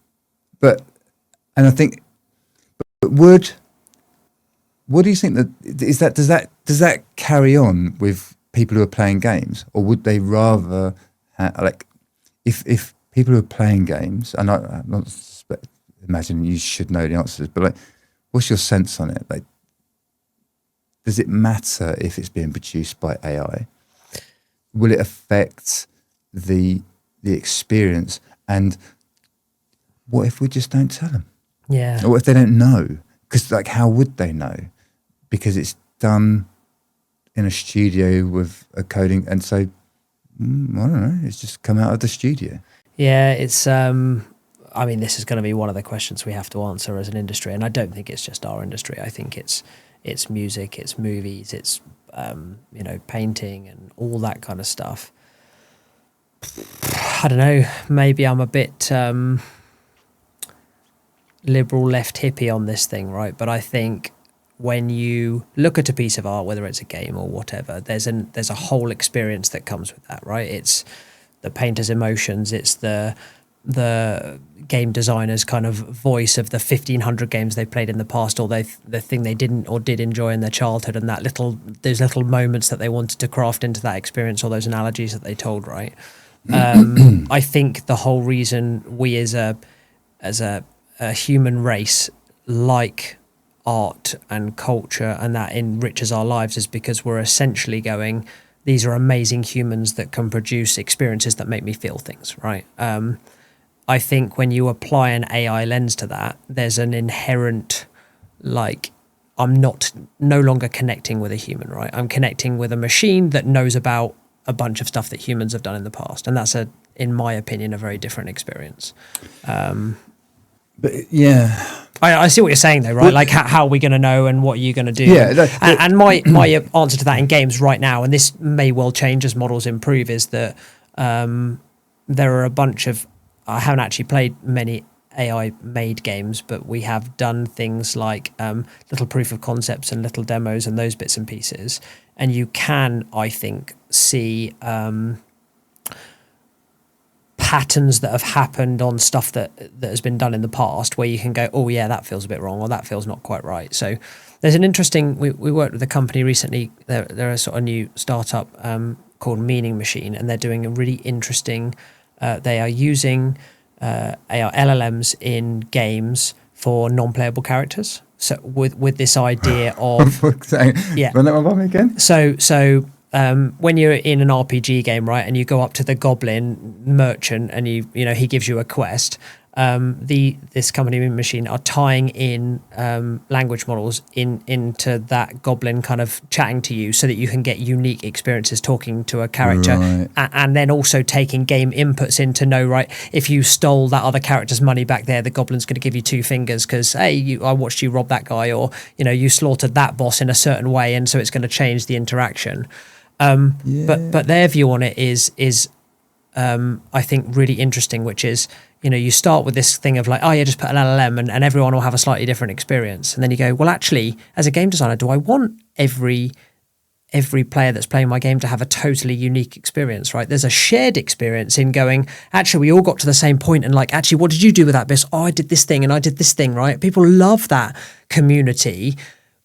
and I think, but what do you think does that carry on with people who are playing games, or would they rather if people who are playing games, and I'm not imagine you should know the answers, but like, what's your sense on it? Like, does it matter if it's being produced by AI? Will it affect the experience? And what if we just don't tell them? Yeah. Or what if they don't know? Because like, how would they know? Because it's done in a studio with a coding, and so I don't know. It's just come out of the studio. Yeah, it's. This is going to be one of the questions we have to answer as an industry, and I don't think it's just our industry. I think it's music, it's movies, it's painting and all that kind of stuff. I don't know. Maybe I'm a bit liberal, left hippie on this thing, right? But I think when you look at a piece of art, whether it's a game or whatever, there's a whole experience that comes with that, right? It's the painter's emotions, it's the game designer's kind of voice of the 1,500 games they played in the past, or the thing they didn't or did enjoy in their childhood, and those little moments that they wanted to craft into that experience, or those analogies that they told, right? I think the whole reason we as a human race like art and culture and that enriches our lives is because we're essentially going, these are amazing humans that can produce experiences that make me feel things, right? I think when you apply an AI lens to that, there's an inherent, like, I'm no longer connecting with a human, right? I'm connecting with a machine that knows about a bunch of stuff that humans have done in the past. And that's, in my opinion, a very different experience. But yeah, I see what you're saying though, right? Like, how are we going to know, and what are you going to do? Yeah, and my answer to that in games right now, and this may well change as models improve, is that there are a bunch of, I haven't actually played many AI made games, but we have done things like little proof of concepts and little demos and those bits and pieces. And you can, I think, see patterns that have happened on stuff that has been done in the past, where you can go, oh yeah, that feels a bit wrong, or that feels not quite right. So there's an interesting, we worked with a company recently, they're a sort of new startup called Meaning Machine, and they're doing a really interesting, they are using LLMs in games for non-playable characters. with this idea of yeah. Run that one by me again. So when you're in an RPG game, right, and you go up to the goblin merchant and you know he gives you a quest, this company machine are tying in language models into that goblin kind of chatting to you so that you can get unique experiences talking to a character, Right. and then also taking game inputs in to know, right, if you stole that other character's money back there, the goblin's going to give you 2 fingers because hey, I watched you rob that guy, or you know you slaughtered that boss in a certain way, and so it's going to change the interaction. But their view on it is I think really interesting, which is, you know, you start with this thing of like, oh yeah, just put an LLM and everyone will have a slightly different experience. And then you go, well, actually, as a game designer, do I want every player that's playing my game to have a totally unique experience, right? There's a shared experience in going, actually, we all got to the same point and like, actually, what did you do with that bit? Oh, I did this thing and I did this thing, right? People love that community,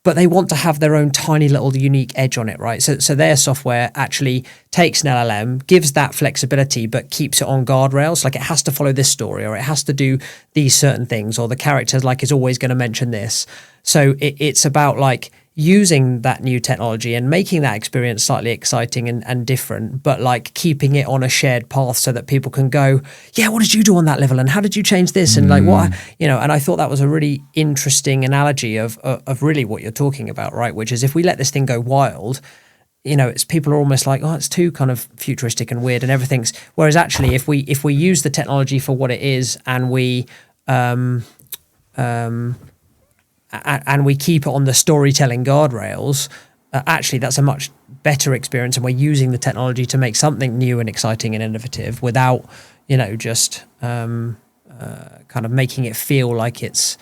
but they want to have their own tiny little unique edge on it, right? So their software actually takes an LLM, gives that flexibility, but keeps it on guardrails. Like it has to follow this story, or it has to do these certain things, or the character like is always going to mention this. So it's about like using that new technology and making that experience slightly exciting and different, but like keeping it on a shared path so that people can go, yeah, what did you do on that level? And how did you change this? And like what, you know, and I thought that was a really interesting analogy of really what you're talking about, right? Which is if we let this thing go wild, you know, it's people are almost like, oh, it's too kind of futuristic and weird and everything's, whereas actually if we use the technology for what it is and we keep it on the storytelling guardrails, actually that's a much better experience, and we're using the technology to make something new and exciting and innovative without, you know, just kind of making it feel like it's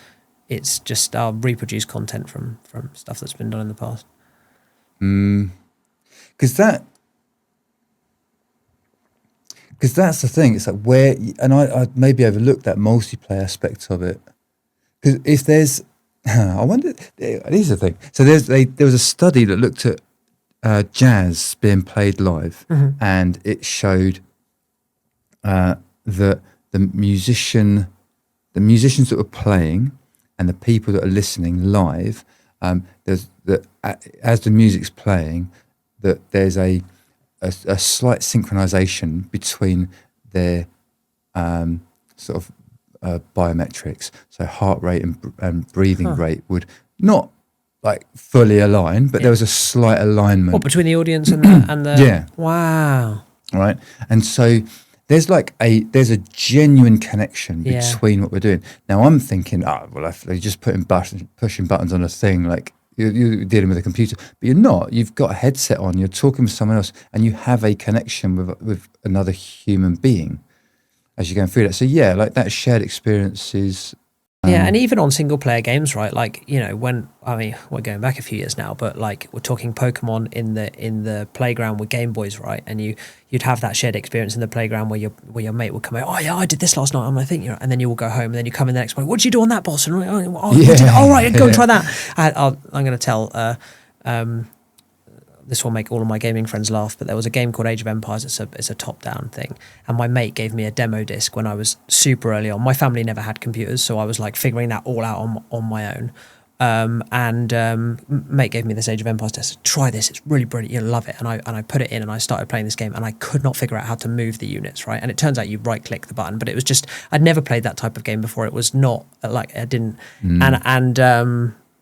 just reproduced content from stuff that's been done in the past. Because that's the thing. It's like where, and I maybe overlooked that multiplayer aspect of it. Because if there's, I wonder, here's the thing. So there was a study that looked at jazz being played live, and it showed that the musicians that were playing and the people that are listening live, as the music's playing, that there's a slight synchronization between their sort of biometrics. So heart rate and breathing rate would not like fully align, but there was a slight alignment. What, between the audience and the yeah. Wow. Right. And so there's a genuine connection between what we're doing. Now I'm thinking, well, if they're just pushing buttons on a thing, like you're dealing with a computer, but you're not. You've got a headset on, you're talking with someone else, and you have a connection with another human being as you're going through that. So yeah, like that shared experience is... yeah, and even on single player games, right? Like, you know, we're going back a few years now, but like we're talking Pokemon in the playground with Game Boys, right? And you'd have that shared experience in the playground where your mate would come out, oh yeah, I did this last night. I think, you know, and then you will go home, and then you come in the next morning, what did you do on that boss? And right, go and try that. I'm going to tell. This will make all of my gaming friends laugh, but there was a game called Age of Empires. It's a top-down thing, and my mate gave me a demo disc when I was super early on. My family never had computers, so I was like figuring that all out on my own. Mate gave me this Age of Empires test. Try this; it's really brilliant. You'll love it. And I put it in, and I started playing this game, and I could not figure out how to move the units. Right, and it turns out you right-click the button, but it was just I'd never played that type of game before. It was not like I didn't,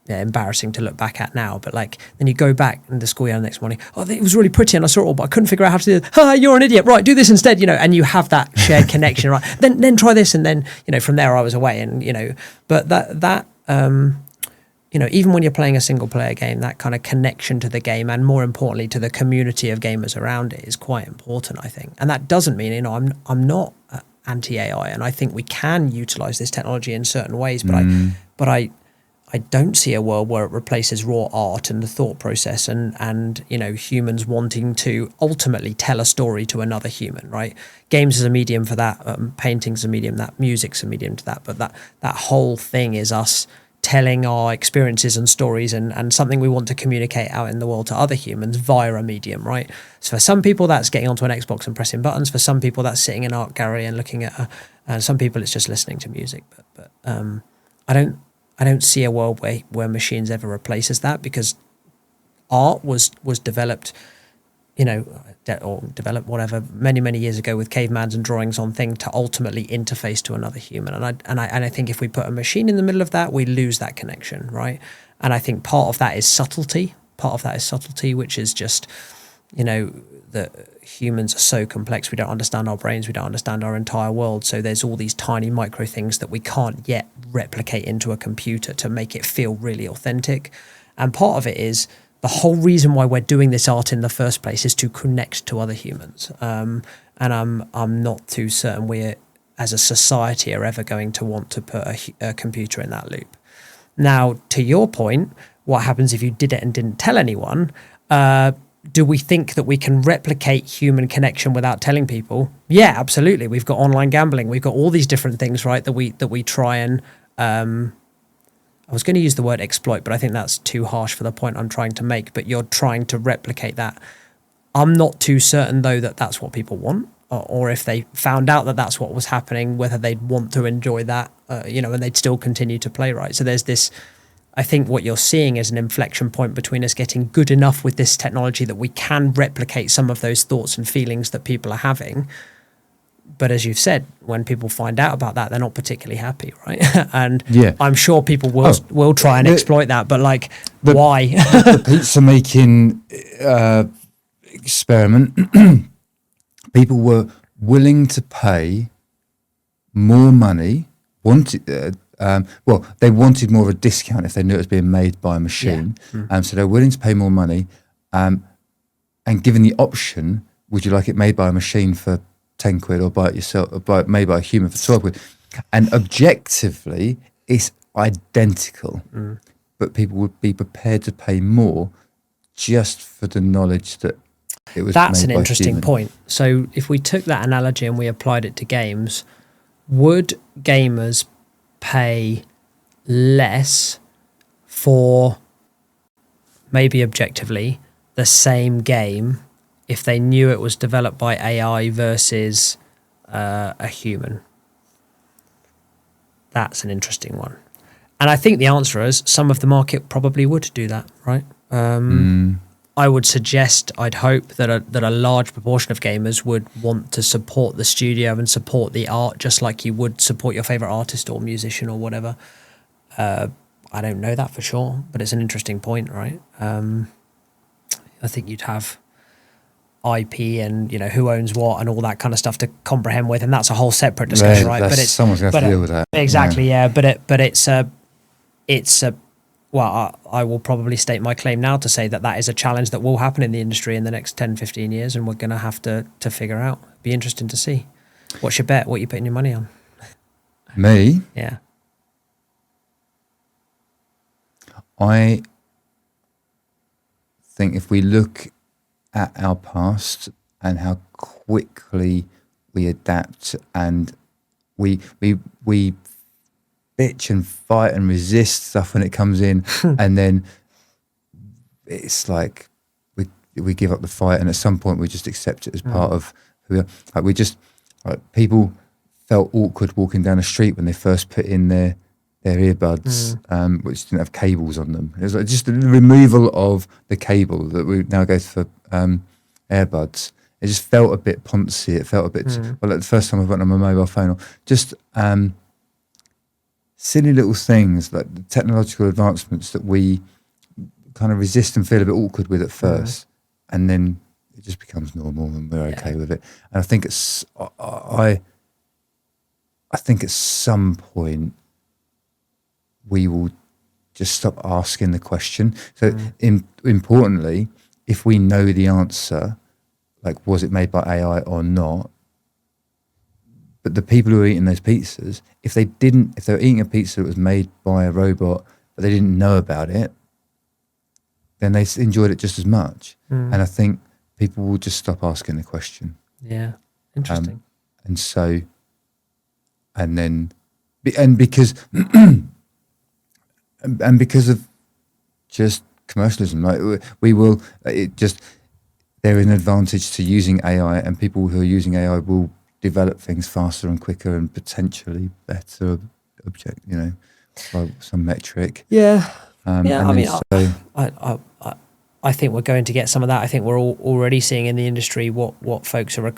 yeah, embarrassing to look back at now, but like then you go back in the schoolyard the next morning, it was really pretty and I saw it all, but I couldn't figure out how to do it. You're an idiot, right, do this instead, you know, and you have that shared connection, right, then try this, and then, you know, from there I was away, and, you know, but that you know, even when you're playing a single player game, that kind of connection to the game, and more importantly to the community of gamers around it, is quite important, I think. And that doesn't mean, you know, I'm not anti-AI, and I think we can utilize this technology in certain ways, but I don't see a world where it replaces raw art and the thought process and you know, humans wanting to ultimately tell a story to another human, right? Games is a medium for that, painting's a medium, that music's a medium to that, but that whole thing is us telling our experiences and stories and something we want to communicate out in the world to other humans via a medium, right? So for some people that's getting onto an Xbox and pressing buttons, for some people that's sitting in an art gallery and looking at some people it's just listening to music, but I don't see a world where machines ever replaces that, because art was developed, or developed whatever many years ago with cavemans and drawings on thing to ultimately interface to another human. And I think if we put a machine in the middle of that, we lose that connection, right? And I think part of that is subtlety. Which is just, that humans are so complex. We don't understand our brains. We don't understand our entire world. So there's all these tiny micro things that we can't yet replicate into a computer to make it feel really authentic. And part of it is the whole reason why we're doing this art in the first place is to connect to other humans. And I'm not too certain we, as a society, are ever going to want to put a computer in that loop. Now, to your point, what happens if you did it and didn't tell anyone? Do we think that we can replicate human connection without telling people? Yeah, absolutely. We've got online gambling. We've got all these different things, right, that we try and I was going to use the word exploit, but I think that's too harsh for the point I'm trying to make. But you're trying to replicate that. I'm not too certain, though, that that's what people want, or if they found out that that's what was happening, whether they'd want to enjoy that, and they'd still continue to play, right? So there's this, I think what you're seeing is an inflection point between us getting good enough with this technology that we can replicate some of those thoughts and feelings that people are having. But as you've said, when people find out about that, they're not particularly happy, right? And Yeah. I'm sure people will try and exploit that, but why? The pizza making experiment, people were willing to pay more money. They wanted more of a discount if they knew it was being made by a machine. Yeah. So they're willing to pay more money. And given the option, would you like it made by a machine for 10 quid or buy it yourself, or made by a human for 12 quid? And objectively, it's identical. But people would be prepared to pay more just for the knowledge that it was That's made an by interesting human. point. So if we took that analogy and we applied it to games, would gamers pay less for, maybe objectively, the same game if they knew it was developed by AI versus a human? That's an interesting one. And I think the answer is some of the market probably would do that, right? I would suggest, I'd hope that a large proportion of gamers would want to support the studio and support the art just like you would support your favorite artist or musician or whatever. I don't know that for sure, but it's an interesting point, right? I think you'd have IP and who owns what and all that kind of stuff to comprehend with, and that's a whole separate discussion, right? But someone's going to have to deal with that. Exactly, yeah. But it's a well, I will probably state my claim now to say that is a challenge that will happen in the industry in the next 10, 15 years, and we're going to have to figure out. Be interesting to see. What's your bet? What are you putting your money on? Me? Yeah. I think if we look at our past and how quickly we adapt and we bitch and fight and resist stuff when it comes in, and then it's like we give up the fight, and at some point we just accept it as part of who we are. People felt awkward walking down the street when they first put in their earbuds, which didn't have cables on them. It was like just the removal of the cable that we now go for earbuds. It just felt a bit poncy. It felt a bit the first time I went on my mobile phone, or just silly little things like the technological advancements that we kind of resist and feel a bit awkward with at first, and then it just becomes normal and we're okay with it. And I think I think at some point we will just stop asking the question. So importantly, if we know the answer, like was it made by AI or not, but the people who are eating those pizzas, if they were eating a pizza that was made by a robot, but they didn't know about it, then they enjoyed it just as much. And I think people will just stop asking the question. Yeah, interesting. Because of just commercialism, like there is an advantage to using AI, and people who are using AI will develop things faster and quicker and potentially better by some metric. Yeah. And I mean, so, I think we're going to get some of that. I think we're already seeing in the industry what folks are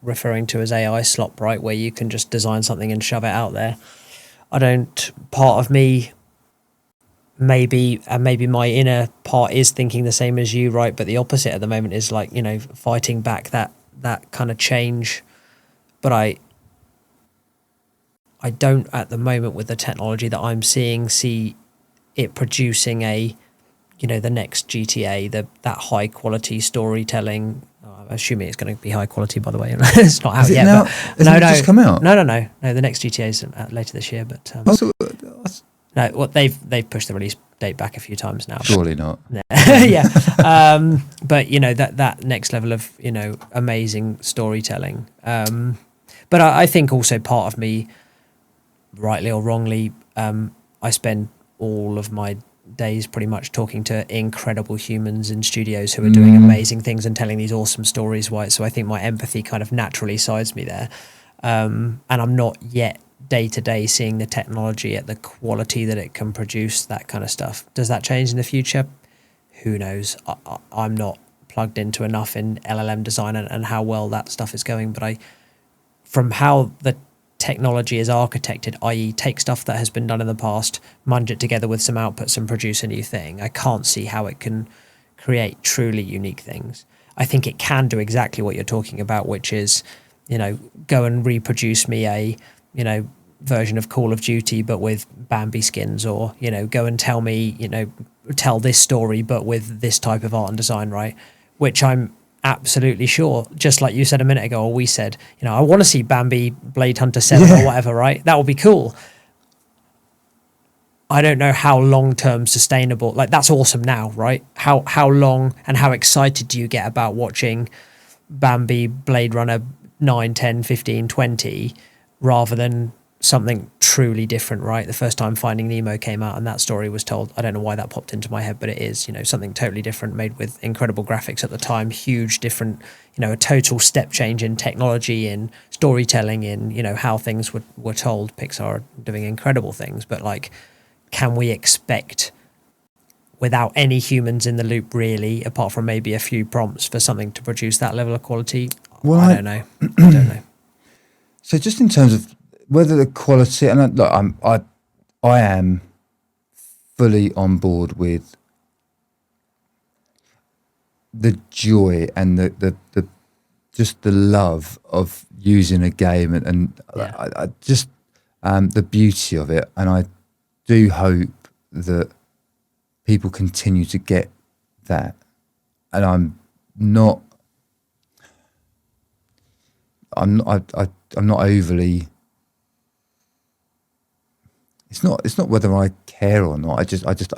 referring to as AI slop, right? Where you can just design something and shove it out there. Part of me, maybe my inner part is thinking the same as you, right? But the opposite at the moment is like, fighting back that kind of change. But I don't at the moment, with the technology that I'm seeing, see it producing the next GTA, that high quality storytelling. I'm assuming it's going to be high quality, by the way. It's not out yet. Now, but no, just come out. No. The next GTA is later this year. But no, what they've pushed the release date back a few times now. Surely not. Yeah. But that next level of amazing storytelling. But I think also part of me, rightly or wrongly, I spend all of my days pretty much talking to incredible humans in studios who are doing amazing things and telling these awesome stories, right? So I think my empathy kind of naturally sides me there. And I'm not yet day to day seeing the technology at the quality that it can produce, that kind of stuff. Does that change in the future? Who knows? I'm not plugged into enough in LLM design and how well that stuff is going, but from how the technology is architected, i.e. take stuff that has been done in the past, munge it together with some outputs and produce a new thing, I can't see how it can create truly unique things. I think it can do exactly what you're talking about, which is, go and reproduce me a, version of Call of Duty, but with Bambi skins, or, go and tell me, tell this story, but with this type of art and design, right? Which I'm absolutely sure, just like you said a minute ago, or we said, I want to see Bambi Blade Hunter 7 or whatever, right? That would be cool. I don't know how long-term sustainable, like that's awesome now, right? How long and how excited do you get about watching Bambi Blade Runner 9, 10, 15, 20 rather than something truly different, right? The first time Finding Nemo came out and that story was told, I don't know why that popped into my head, but it is, something totally different, made with incredible graphics at the time, huge different, a total step change in technology, in storytelling, in, how things were told. Pixar are doing incredible things, but like, can we expect, without any humans in the loop really, apart from maybe a few prompts, for something to produce that level of quality? Well, I don't know. I don't know. So just in terms of whether the quality, and look, I am fully on board with the joy and the just the love of using a game and I just the beauty of it, and I do hope that people continue to get that, and I'm not overly. It's not whether I care or not. I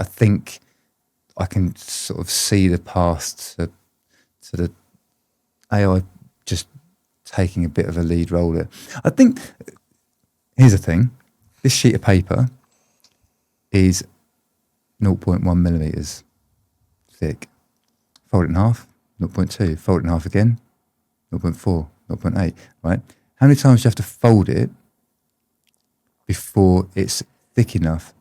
think I can sort of see the past to the AI just taking a bit of a lead role there. I think, here's the thing, this sheet of paper is 0.1 millimeters thick. Fold it in half, 0.2. Fold it in half again, 0.4, 0.8, right? How many times do you have to fold it before it's thick enough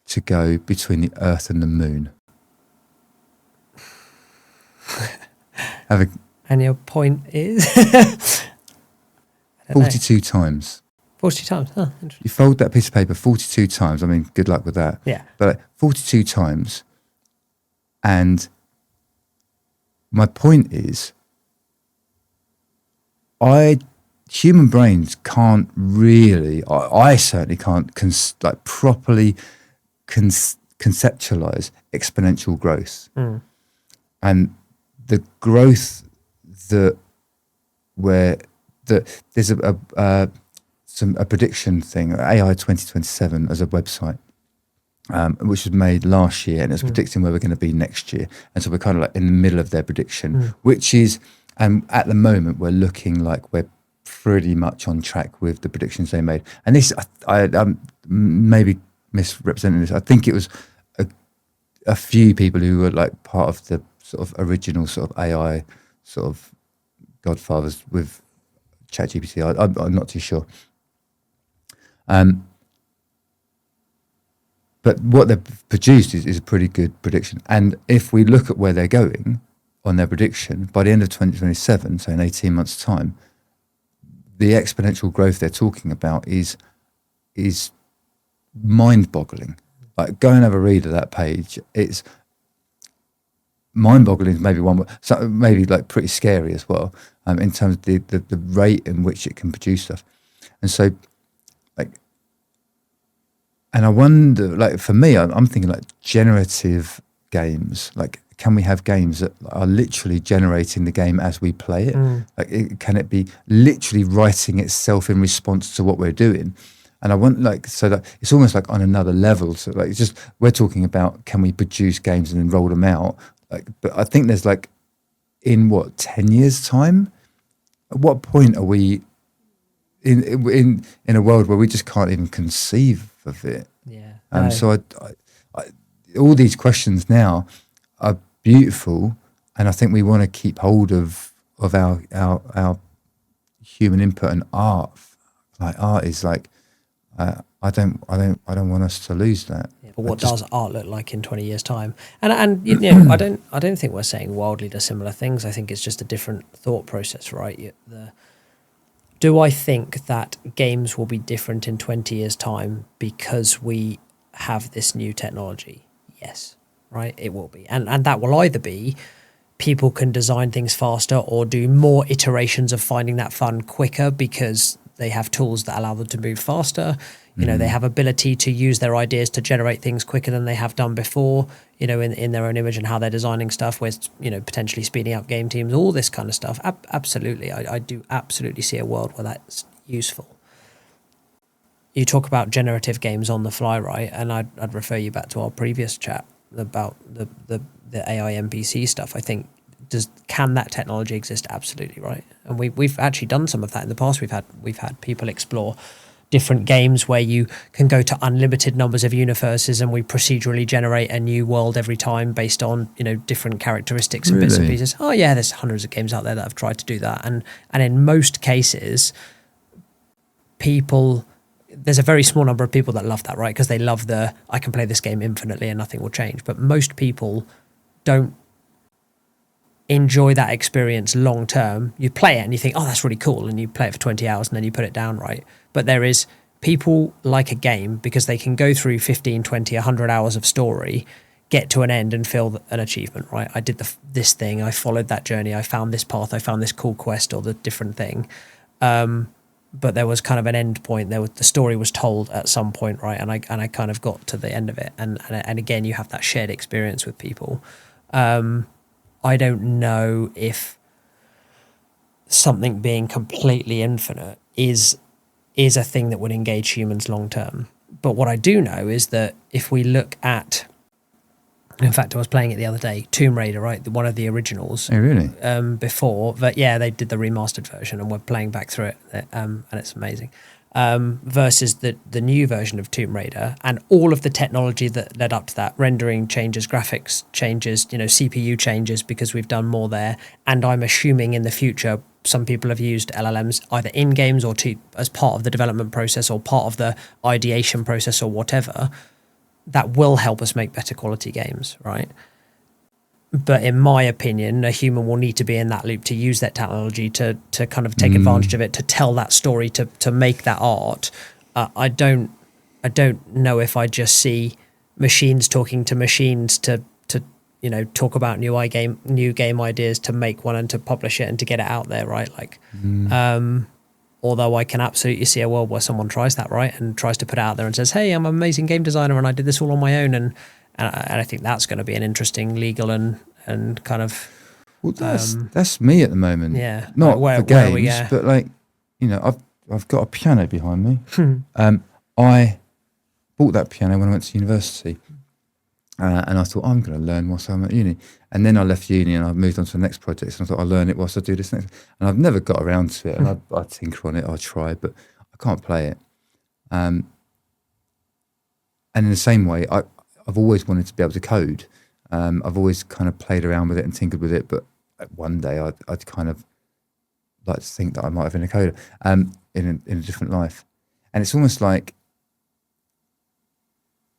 to go between the Earth and the Moon? And your point is? 42 times. 42 times? Huh, interesting. You fold that piece of paper 42 times. I mean, good luck with that. Yeah. But 42 times. And my point is, human brains can't really, I certainly can't properly conceptualize exponential growth. And the growth there's a prediction thing, AI 2027 as a website, which was made last year, and it's predicting where we're going to be next year. And so we're kind of like in the middle of their prediction, which is, at the moment, we're looking like we're pretty much on track with the predictions they made. And this, I'm maybe misrepresenting this. I think it was a few people who were like part of the sort of original sort of AI sort of godfathers with ChatGPT. I'm not too sure. but what they've produced is a pretty good prediction. And if we look at where they're going on their prediction, by the end of 2027, so in 18 months' time, the exponential growth they're talking about is mind-boggling. Like, go and have a read of that page. It's mind-boggling is maybe one, so maybe like pretty scary as well, in terms of the rate in which it can produce stuff. And so, like, and I wonder, like, for me, I'm thinking like generative games. Like, can we have games that are literally generating the game as we play it? Like, can it be literally writing itself in response to what we're doing? And I want, like, so that it's almost like on another level. So, like, it's just, we're talking about, can we produce games and then roll them out? Like, but I think there's, like, in what, 10 years time, at what point are we in a world where we just can't even conceive of it? Yeah. So I all these questions now are beautiful, and I think we want to keep hold of our human input. And art, like, art is like, I don't want us to lose that. Yeah, but what does art look like in 20 years' time? And you know, I don't think we're saying wildly dissimilar things. I think it's just a different thought process, right? Do I think that games will be different in 20 years' time because we have this new technology? Yes, right? It will be. And that will either be people can design things faster or do more iterations of finding that fun quicker because they have tools that allow them to move faster. You know, they have ability to use their ideas to generate things quicker than they have done before, you know, in their own image and how they're designing stuff, with, you know, potentially speeding up game teams, all this kind of stuff. Absolutely. I do absolutely see a world where that's useful. You talk about generative games on the fly, right? And I'd refer you back to our previous chat about the AI NPC stuff. I think, can that technology exist? Absolutely, right? And we've actually done some of that in the past. We've had people explore different games where you can go to unlimited numbers of universes, and we procedurally generate a new world every time based on, you know, different characteristics and bits and pieces. Oh yeah, there's hundreds of games out there that have tried to do that, and in most cases, there's a very small number of people that love that, right? Because they love I can play this game infinitely and nothing will change. But most people don't enjoy that experience long term. You play it and you think, oh, that's really cool, and you play it for 20 hours and then you put it down, right? But there is people like a game because they can go through 15, 20, 100 hours of story, get to an end and feel an achievement, right? I did this thing, I followed that journey, I found this path, I found this cool quest or the different thing. But there was kind of an end point. The story was told at some point, right? And I kind of got to the end of it. And again, you have that shared experience with people. I don't know if something being completely infinite is a thing that would engage humans long term. But what I do know is that if we look at, in fact, I was playing it the other day, Tomb Raider, right? One of the originals. Oh, really? Before, but yeah, they did the remastered version, and we're playing back through it, and it's amazing. Versus the new version of Tomb Raider, and all of the technology that led up to that, rendering changes, graphics changes, you know, CPU changes because we've done more there. And I'm assuming in the future, some people have used LLMs either in games or as part of the development process or part of the ideation process or whatever. That will help us make better quality games, right? But in my opinion, a human will need to be in that loop to use that technology to kind of take advantage of it, to tell that story, to make that art. I don't know if I just see machines talking to machines to you know, talk about new game ideas, to make one and to publish it and to get it out there, right? Like, although I can absolutely see a world where someone tries that, right, and tries to put it out there and says, hey, I'm an amazing game designer and I did this all on my own, and I think that's going to be an interesting legal and kind of... Well, that's me at the moment. Yeah. Not like for games, but like, you know, I've got a piano behind me. I bought that piano when I went to university. And I thought, I'm going to learn whilst I'm at uni. And then I left uni and I moved on to the next project. And I thought, I'll learn it whilst I do this next. And I've never got around to it. And I tinker on it, I try, but I can't play it. And in the same way, I've always wanted to be able to code. I've always kind of played around with it and tinkered with it. But one day I'd kind of like to think that I might have been a coder in a different life. And it's almost like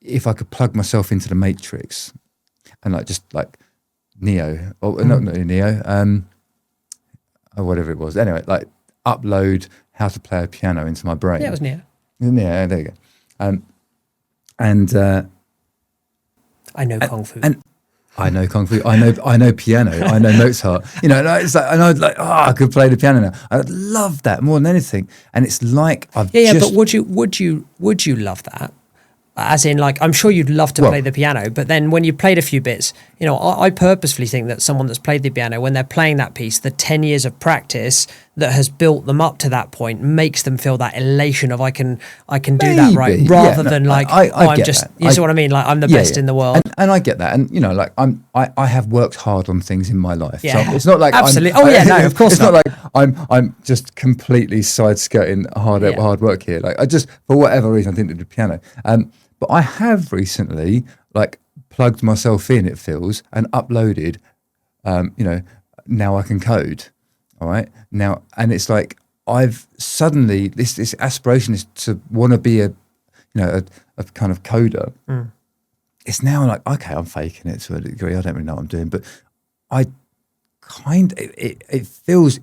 if I could plug myself into the Matrix and like just like Neo, or not Neo, or whatever it was. Anyway, like upload how to play a piano into my brain. Yeah, it was Neo. Yeah, there you go. And I know Kung Fu. And I know Kung Fu. I know piano. I know Mozart. You know, and it's like, and I'd like, I could play the piano now. I love that more than anything. And it's like I've but would you love that? As in, like, I'm sure you'd love to play the piano, but then when you played a few bits, you know, I purposefully think that someone that's played the piano, when they're playing that piece, the 10 years of practice that has built them up to that point makes them feel that elation of I can do that right, rather than like, I'm just, that. You see what I mean? Like, I'm the best in the world. And I get that. And, you know, like I have worked hard on things in my life. Yeah. So it's not like absolutely. No, of course it's not like I'm just completely side skirting hard work here. Like I just, for whatever reason, I didn't do the piano. But I have recently like plugged myself in, it feels, and uploaded, you know, now I can code. All right. Now, and it's like, I've suddenly, this aspiration is to want to be a kind of coder. It's now like, okay, I'm faking it to a degree. I don't really know what I'm doing, but it feels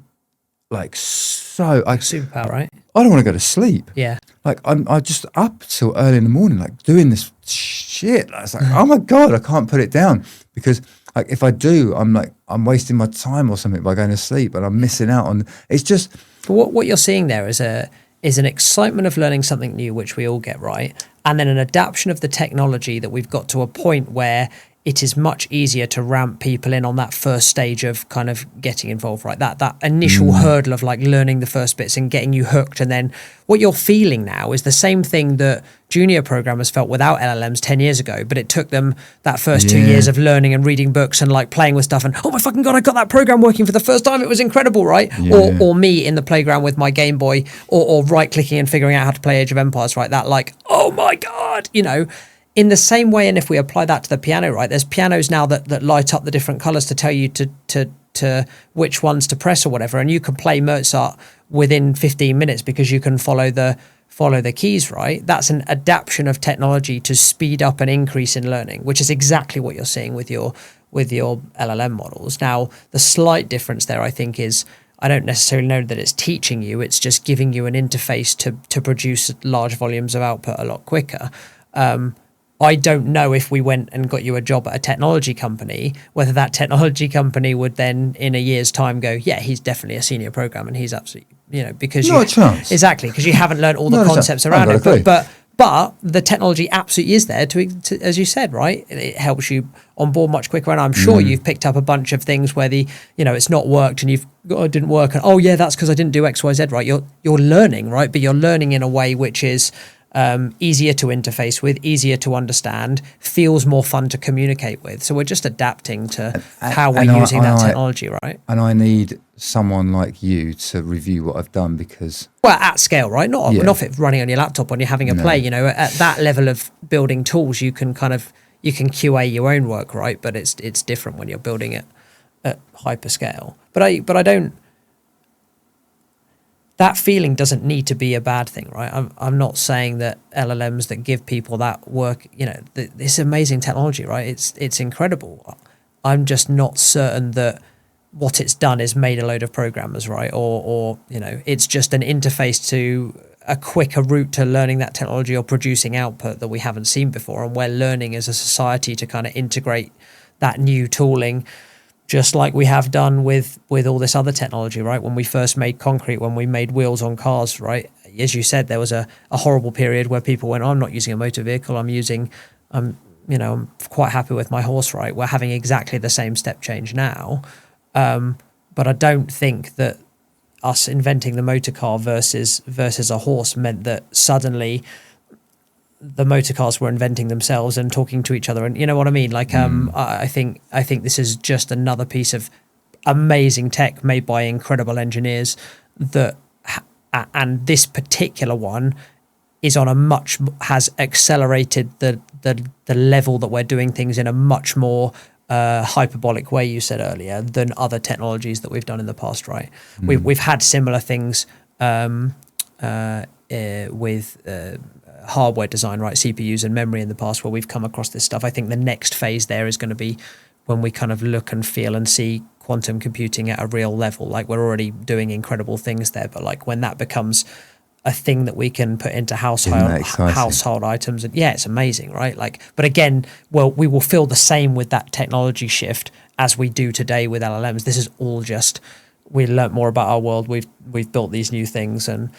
like superpower, right? I don't want to go to sleep. Yeah. Like I'm just up till early in the morning, like doing this shit. It's like, oh my God, I can't put it down, because like if I do, I'm wasting my time or something by going to sleep, and I'm missing out on. It's just. But what you're seeing there is an excitement of learning something new, which we all get right, and then an adaptation of the technology that we've got to a point where it is much easier to ramp people in on that first stage of kind of getting involved, right? That initial hurdle of like learning the first bits and getting you hooked. And then what you're feeling now is the same thing that junior programmers felt without LLMs 10 years ago, but it took them that first 2 years of learning and reading books and like playing with stuff and, oh my fucking God, I got that program working for the first time. It was incredible, right? Yeah. Or me in the playground with my Game Boy, or right clicking and figuring out how to play Age of Empires, right? That like, oh my God, you know, in the same way. And if we apply that to the piano, right, there's pianos now that light up the different colors to tell you to which ones to press or whatever, and you can play Mozart within 15 minutes because you can follow the keys, right? That's an adaptation of technology to speed up an increase in learning, which is exactly what you're seeing with your LLM models. Now, the slight difference there, I think, is I don't necessarily know that it's teaching you, it's just giving you an interface to produce large volumes of output a lot quicker. I don't know if we went and got you a job at a technology company, whether that technology company would then in a year's time go, yeah, he's definitely a senior programmer and he's absolutely, you know, because not a chance. Exactly, because you haven't learned all the concepts around it. But the technology absolutely is there to, as you said, right? It helps you on board much quicker. And I'm sure you've picked up a bunch of things where it's not worked and it didn't work. And oh yeah, that's because I didn't do X, Y, Z, right? You're learning, right? But you're learning in a way which is easier to interface with, easier to understand, feels more fun to communicate with. So we're just adapting to how we're using that technology, right? And I need someone like you to review what I've done, because... Well, at scale, right? Not if it's running on your laptop when you're having a play, you know, at that level of building tools, you can QA your own work, right? But it's different when you're building it at hyperscale. But I don't... That feeling doesn't need to be a bad thing, right? I'm not saying that LLMs that give people that work, you know, this amazing technology, right? It's incredible. I'm just not certain that what it's done is made a load of programmers, right? Or you know, it's just an interface to a quicker route to learning that technology or producing output that we haven't seen before, and we're learning as a society to kind of integrate that new tooling, just like we have done with all this other technology, right? When we first made concrete, when we made wheels on cars, right? As you said, there was a horrible period where people went, oh, I'm not using a motor vehicle, I'm quite happy with my horse, right? We're having exactly the same step change now. But I don't think that us inventing the motor car versus a horse meant that suddenly the motor cars were inventing themselves and talking to each other, and you know what I mean. Like, I think this is just another piece of amazing tech made by incredible engineers. And this particular one is on has accelerated the level that we're doing things in a much more hyperbolic way, you said earlier, than other technologies that we've done in the past, right? We've had similar things with hardware design, right? CPUs and memory in the past where we've come across this stuff. I think the next phase there is going to be when we kind of look and feel and see quantum computing at a real level. Like we're already doing incredible things there, but like when that becomes a thing that we can put into household items, and yeah, it's amazing, right? Like, but again, well, we will feel the same with that technology shift as we do today with LLMs. This is all just, we learnt more about our world. We've built these new things, and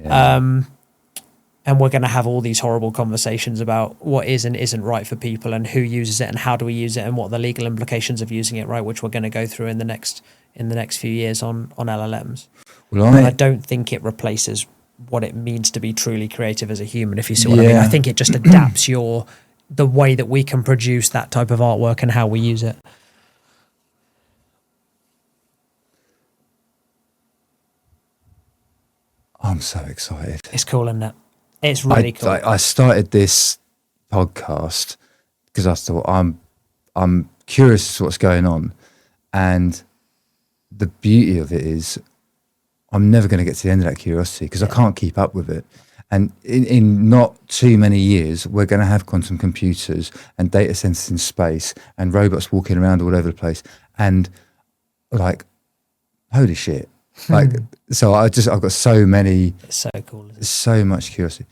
we're going to have all these horrible conversations about what is and isn't right for people, and who uses it, and how do we use it, and what are the legal implications of using it, right? Which we're going to go through in the next few years on LLMs. Well, I don't think it replaces what it means to be truly creative as a human, if you see what I mean. I think it just adapts the way that we can produce that type of artwork and how we use it. I'm so excited. It's cool, isn't it? It's really cool. I started this podcast because I thought I'm curious as to what's going on, and the beauty of it is I'm never going to get to the end of that curiosity because I can't keep up with it. And in not too many years, we're going to have quantum computers and data centers in space and robots walking around all over the place. And like, holy shit. Like, so I've got so many. It's so cool. So much curiosity.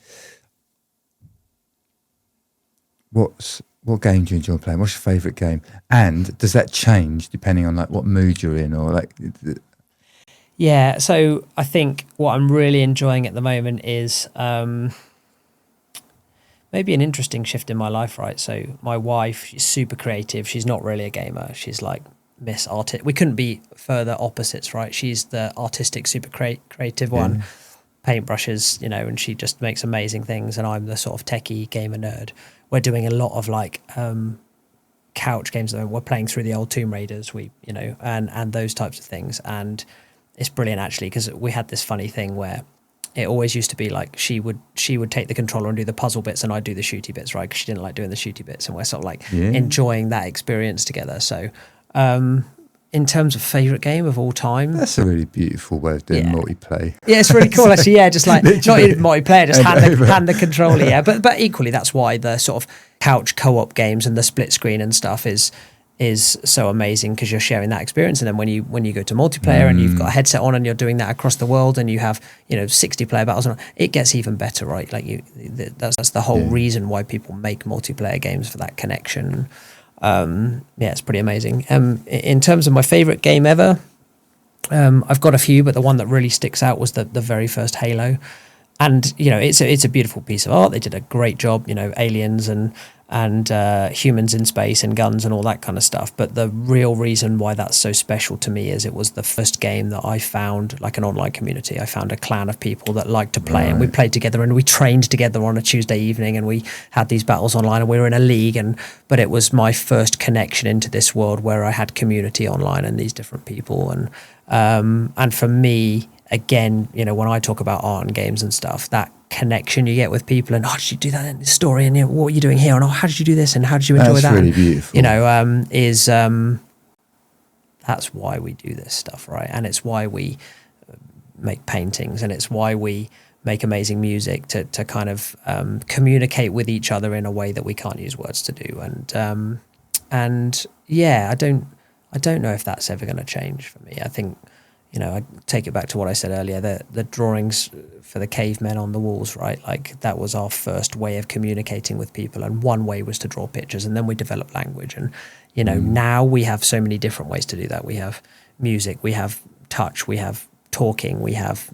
What game do you enjoy playing? What's your favourite game? And does that change depending on like what mood you're in, or like? Yeah, so I think what I'm really enjoying at the moment is maybe an interesting shift in my life, right? So my wife, she's super creative. She's not really a gamer. She's like Miss Artist. We couldn't be further opposites, right? She's the artistic, super creative one, paintbrushes, and she just makes amazing things. And I'm the sort of techie gamer nerd. We're doing a lot of like couch games at the moment. We're playing through the old Tomb Raiders, and those types of things. And it's brilliant actually, because we had this funny thing where it always used to be like she would take the controller and do the puzzle bits, and I'd do the shooty bits, right? Because she didn't like doing the shooty bits, and we're sort of like enjoying that experience together. So in terms of favourite game of all time, that's a really beautiful way of doing multiplayer. Yeah, it's really cool actually. Yeah, just like not even multiplayer, just hand the controller. Yeah, but equally that's why the sort of couch co-op games and the split screen and stuff is so amazing, because you're sharing that experience. And then when you go to multiplayer and you've got a headset on and you're doing that across the world, and you have 60 player battles on, it gets even better, right? Like that's the whole reason why people make multiplayer games, for that connection. It's pretty amazing. In terms of my favorite game ever, I've got a few, but the one that really sticks out was the very first Halo. And it's a beautiful piece of art. They did a great job, aliens and humans in space and guns and all that kind of stuff. But the real reason why that's so special to me is it was the first game that I found like an online community. I found a clan of people that liked to play, and we played together, and we trained together on a Tuesday evening, and we had these battles online, and we were in a league. But it was my first connection into this world where I had community online and these different people. And for me, again, when I talk about art and games and stuff, that connection you get with people, and did you do that in this story, and what are you doing here, and how did you do this, and how did you enjoy that? That's really beautiful. That's why we do this stuff, right? And it's why we make paintings, and it's why we make amazing music, to kind of communicate with each other in a way that we can't use words to do. And I don't know if that's ever going to change for me. I think I take it back to what I said earlier, the drawings for the cavemen on the walls, right? Like that was our first way of communicating with people. And one way was to draw pictures, and then we developed language. And, now we have so many different ways to do that. We have music, we have touch, we have talking, we have,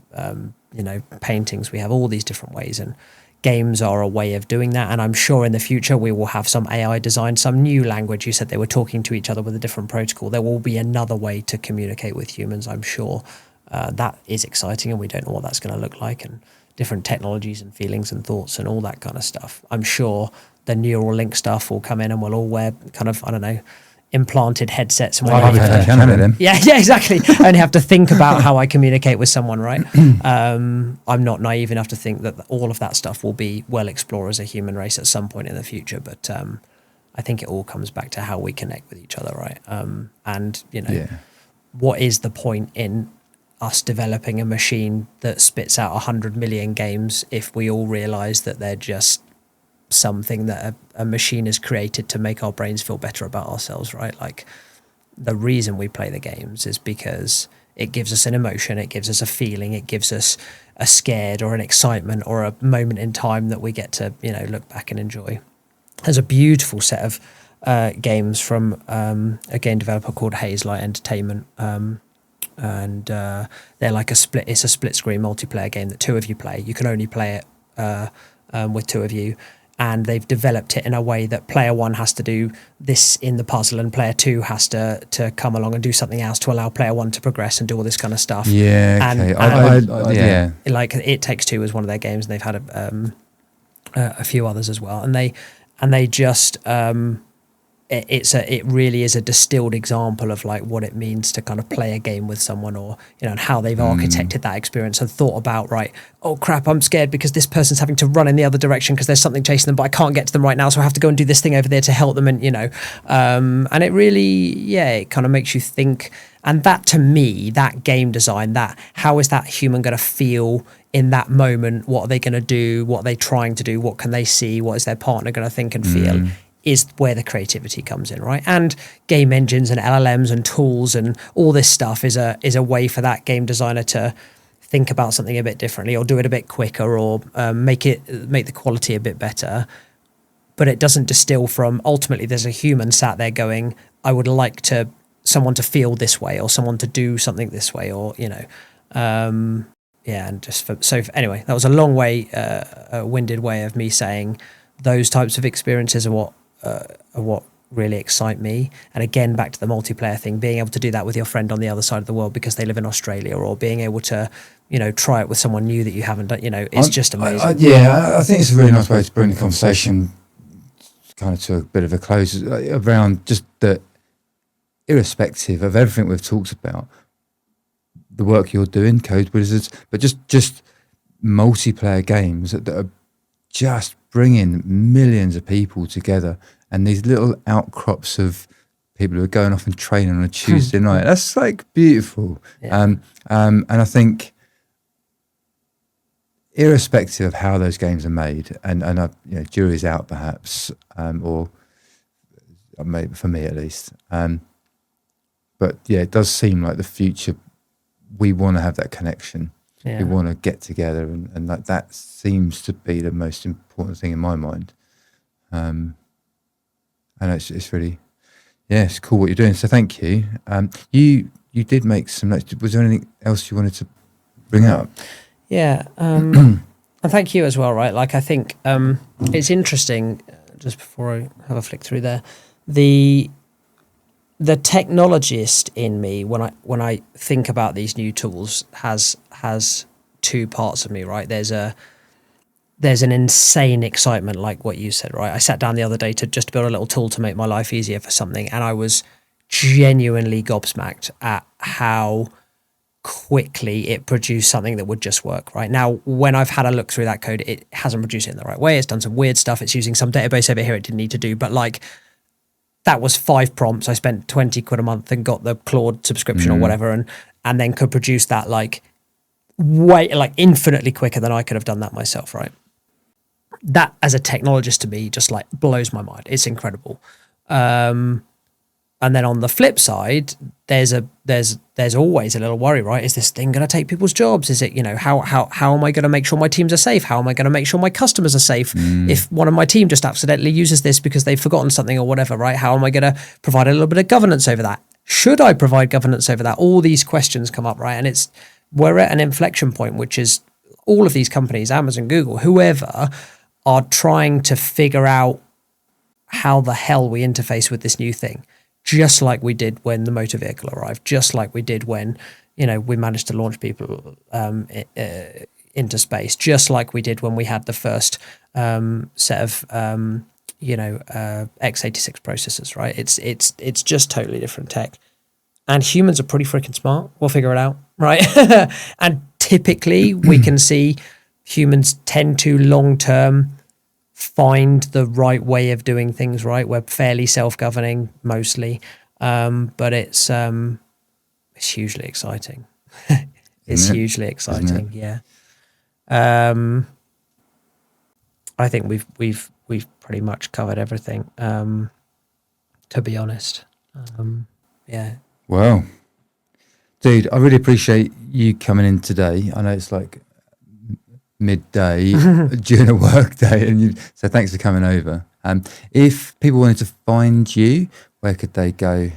paintings, we have all these different ways. And games are a way of doing that. And I'm sure in the future we will have some AI design, some new language. You said they were talking to each other with a different protocol. There will be another way to communicate with humans, I'm sure. That is exciting, and we don't know what that's going to look like, and different technologies and feelings and thoughts and all that kind of stuff. I'm sure the neural link stuff will come in, and we'll all wear kind of, implanted headsets. And yeah, exactly. I only have to think about how I communicate with someone, right? I'm not naive enough to think that all of that stuff will be well explored as a human race at some point in the future. But I think it all comes back to how we connect with each other, right? What is the point in us developing a machine that spits out 100 million games if we all realize that they're just something that a machine has created to make our brains feel better about ourselves, right? Like, the reason we play the games is because it gives us an emotion, it gives us a feeling, it gives us a scared or an excitement or a moment in time that we get to, look back and enjoy. There's a beautiful set of games from a game developer called Hazelight Entertainment, and they're like it's a split screen multiplayer game that two of you play. You can only play it with two of you, and they've developed it in a way that player one has to do this in the puzzle and player two has to come along and do something else to allow player one to progress and do all this kind of stuff. Yeah, okay. Yeah. Like It Takes Two was one of their games, and they've had a few others as well, and they just it really is a distilled example of like what it means to kind of play a game with someone, or and how they've architected that experience and thought about, right, oh crap, I'm scared because this person's having to run in the other direction because there's something chasing them, but I can't get to them right now, so I have to go and do this thing over there to help them, and and it really it kind of makes you think. And that, to me, that game design, that how is that human going to feel in that moment? What are they going to do? What are they trying to do? What can they see? What is their partner going to think and feel? Is where the creativity comes in, right? And game engines and LLMs and tools and all this stuff is a way for that game designer to think about something a bit differently, or do it a bit quicker, or make the quality a bit better. But it doesn't distill from, ultimately there's a human sat there going, I would like someone to feel this way, or someone to do something this way, or and just anyway, that was a long way, a winded way of me saying those types of experiences are what really excite me. And again, back to the multiplayer thing, being able to do that with your friend on the other side of the world because they live in Australia, or being able to try it with someone new that you haven't done, it's just amazing. I think it's a really nice way to bring the conversation kind of to a bit of a close around just that, irrespective of everything we've talked about, the work you're doing, Code Wizards, but just multiplayer games that are just bringing millions of people together, and these little outcrops of people who are going off and training on a Tuesday night. That's like beautiful. Yeah. And I think, irrespective of how those games are made, and jury's out perhaps, or maybe for me at least. But yeah, it does seem like the future. We want to have that connection. Yeah. We want to get together, and that seems to be the most important thing in my mind. And it's really, it's cool what you're doing. So thank you. You did make some notes. Was there anything else you wanted to bring up? Yeah, and thank you as well. Right, like I think it's interesting. Just before I have a flick through there, the technologist in me, when I think about these new tools, has two parts of me, right? There's an insane excitement, like what you said, right? I sat down the other day to just build a little tool to make my life easier for something, and I was genuinely gobsmacked at how quickly it produced something that would just work. Right now, when I've had a look through that code, it hasn't produced it in the right way. It's done some weird stuff. It's using some database over here it didn't need to do, but like, that was 5 prompts. I spent 20 quid a month and got the Claude subscription or whatever, and then could produce that like infinitely quicker than I could have done that myself, right? That, as a technologist, to me, just like blows my mind. It's incredible. And then on the flip side, there's always a little worry, right? Is this thing going to take people's jobs? Is it, how am I going to make sure my teams are safe? How am I going to make sure my customers are safe? If one of my team just accidentally uses this because they've forgotten something or whatever, right? How am I going to provide a little bit of governance over that? Should I provide governance over that? All these questions come up, right? And we're at an inflection point, which is all of these companies, Amazon, Google, whoever, are trying to figure out how the hell we interface with this new thing. Just like we did when the motor vehicle arrived, just like we did when, we managed to launch people into space, just like we did when we had the first set of, x86 processors, right? It's just totally different tech. And humans are pretty freaking smart. We'll figure it out, right? And typically we can see humans tend to long-term find the right way of doing things, right? We're fairly self-governing mostly, but it's hugely exciting. It's isn't it? hugely Isn't exciting. it? Yeah. I think we've pretty much covered everything. To be honest. Yeah. Well, dude, I really appreciate you coming in today. I know it's like midday during a work day, so thanks for coming over. If people wanted to find you, where could they go?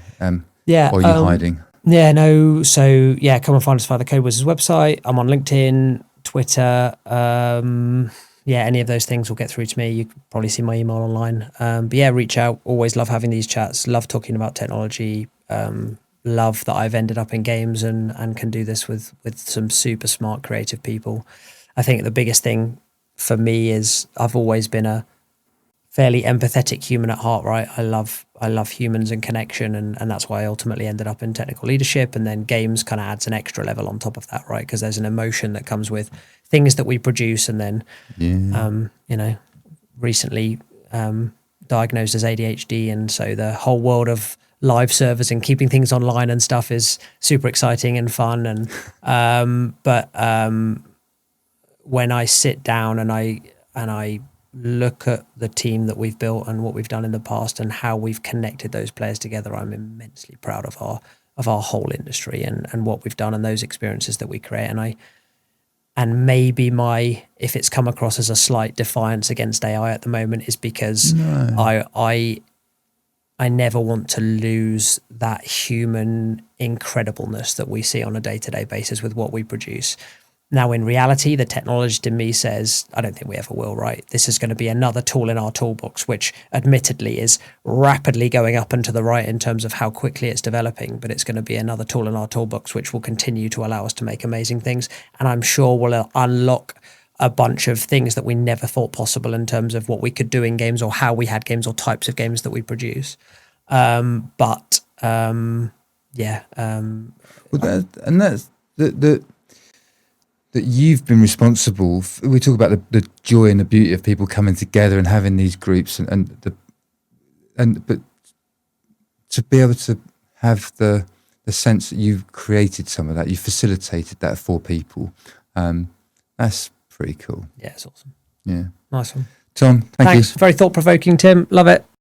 Yeah. Or are you hiding? Yeah, no. So yeah, come and find us via the Code Wizards website. I'm on LinkedIn, Twitter. Yeah, any of those things will get through to me. You can probably see my email online. But yeah, reach out. Always love having these chats. Love talking about technology. Love that I've ended up in games and can do this with some super smart creative people. I think the biggest thing for me is I've always been a fairly empathetic human at heart, right? I love humans and connection, and that's why I ultimately ended up in technical leadership. And then games kind of adds an extra level on top of that, right? Because there's an emotion that comes with things that we produce, and then recently diagnosed as ADHD, and so the whole world of live servers and keeping things online and stuff is super exciting and fun. And but when I sit down and I look at the team that we've built and what we've done in the past and how we've connected those players together, I'm immensely proud of our whole industry and what we've done and those experiences that we create. And maybe if it's come across as a slight defiance against AI at the moment is because I never want to lose that human incredibleness that we see on a day-to-day basis with what we produce. Now, in reality, the technologist in me says, I don't think we ever will, right? This is going to be another tool in our toolbox, which admittedly is rapidly going up and to the right in terms of how quickly it's developing, but it's going to be another tool in our toolbox, which will continue to allow us to make amazing things. And I'm sure will unlock a bunch of things that we never thought possible in terms of what we could do in games or how we had games or types of games that we produce. Well, that's that you've been responsible for. We talk about the joy and the beauty of people coming together and having these groups but to be able to have the sense that you've created some of that, you facilitated that for people, that's pretty cool. Yeah, it's awesome. Yeah, Nice one. Tom, thanks. Very thought-provoking, Tim. Love it.